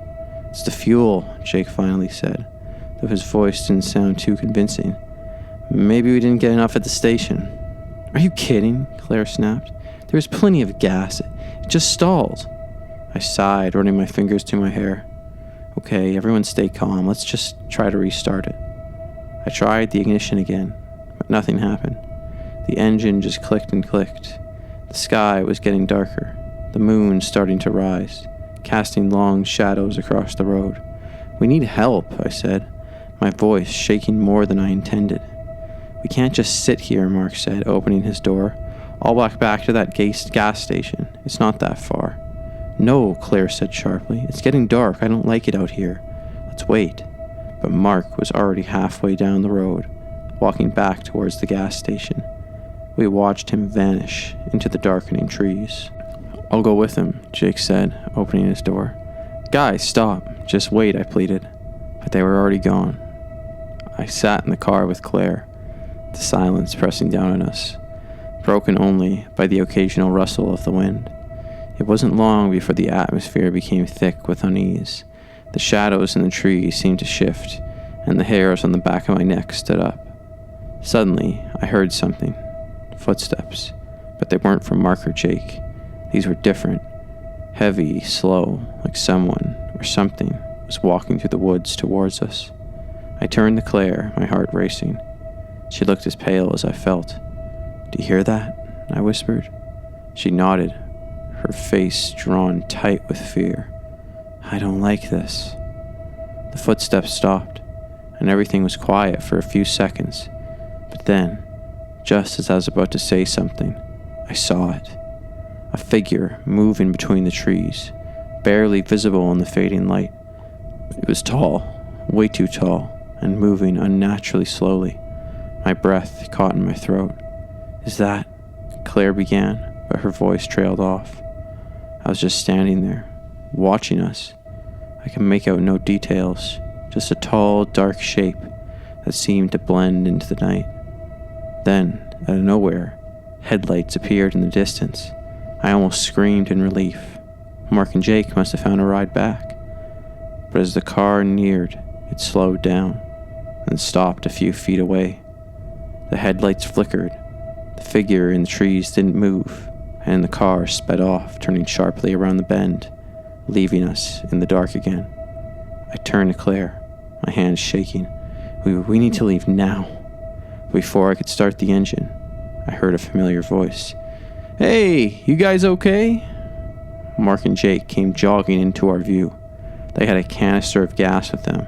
"It's the fuel," Jake finally said, though his voice didn't sound too convincing. "Maybe we didn't get enough at the station." "Are you kidding?" Claire snapped. "There was plenty of gas. It just stalled." I sighed, running my fingers through my hair. "Okay, everyone stay calm. Let's just try to restart it." I tried the ignition again, but nothing happened. The engine just clicked and clicked. The sky was getting darker, the moon starting to rise, casting long shadows across the road. "We need help," I said, my voice shaking more than I intended. "We can't just sit here," Mark said, opening his door. "I'll walk back to that gas station. It's not that far." "No," Claire said sharply. "It's getting dark. I don't like it out here. Let's wait." But Mark was already halfway down the road, walking back towards the gas station. We watched him vanish into the darkening trees. "I'll go with him," Jake said, opening his door. "Guys, stop. Just wait," I pleaded. But they were already gone. I sat in the car with Claire, the silence pressing down on us, broken only by the occasional rustle of the wind. It wasn't long before the atmosphere became thick with unease. The shadows in the trees seemed to shift, and the hairs on the back of my neck stood up. Suddenly, I heard something. Footsteps. But they weren't from Mark or Jake. These were different. Heavy, slow, like someone or something was walking through the woods towards us. I turned to Claire, my heart racing. She looked as pale as I felt. "Do you hear that?" I whispered. She nodded, her face drawn tight with fear. "I don't like this." The footsteps stopped, and everything was quiet for a few seconds. But then, just as I was about to say something, I saw it. A figure moving between the trees, barely visible in the fading light. It was tall, way too tall, and moving unnaturally slowly. My breath caught in my throat. "Is that?" Claire began, but her voice trailed off. I was just standing there, watching us. I could make out no details, just a tall, dark shape that seemed to blend into the night. Then, out of nowhere, headlights appeared in the distance. I almost screamed in relief. Mark and Jake must have found a ride back. But as the car neared, it slowed down and stopped a few feet away. The headlights flickered, the figure in the trees didn't move, and the car sped off, turning sharply around the bend, leaving us in the dark again. I turned to Claire, my hands shaking. We need to leave now." Before I could start the engine, I heard a familiar voice. "Hey, you guys okay?" Mark and Jake came jogging into our view. They had a canister of gas with them.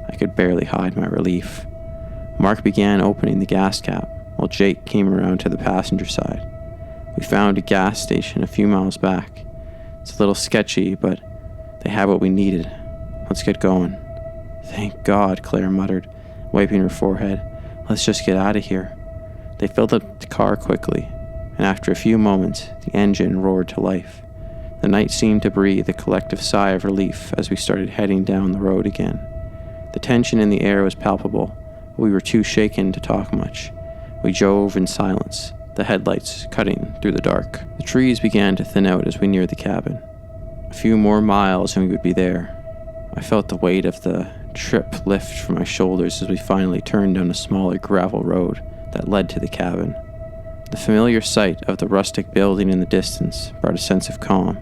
I could barely hide my relief. Mark began opening the gas cap, while Jake came around to the passenger side. We found a gas station a few miles back. It's a little sketchy, but they had what we needed. "Let's get going." "Thank God," Claire muttered, wiping her forehead. "Let's just get out of here." They filled up the car quickly, and after a few moments, the engine roared to life. The night seemed to breathe a collective sigh of relief as we started heading down the road again. The tension in the air was palpable, but we were too shaken to talk much. We drove in silence, the headlights cutting through the dark. The trees began to thin out as we neared the cabin. A few more miles and we would be there. I felt the weight of the trip lift from my shoulders as we finally turned down a smaller gravel road that led to the cabin. The familiar sight of the rustic building in the distance brought a sense of calm.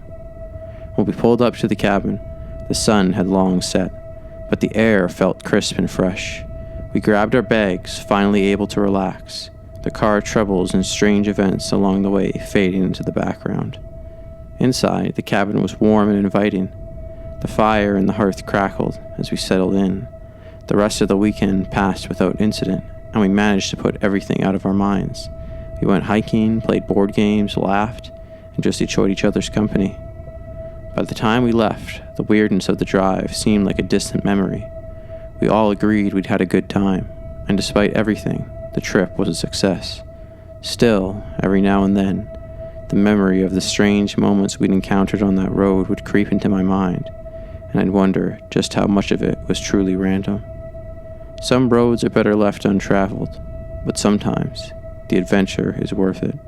When we pulled up to the cabin, the sun had long set, but the air felt crisp and fresh. We grabbed our bags, finally able to relax, the car troubles and strange events along the way fading into the background. Inside, the cabin was warm and inviting. The fire in the hearth crackled as we settled in. The rest of the weekend passed without incident, and we managed to put everything out of our minds. We went hiking, played board games, laughed, and just enjoyed each other's company. By the time we left, the weirdness of the drive seemed like a distant memory. We all agreed we'd had a good time, and despite everything, the trip was a success. Still, every now and then, the memory of the strange moments we'd encountered on that road would creep into my mind, and I'd wonder just how much of it was truly random. Some roads are better left untraveled, but sometimes the adventure is worth it.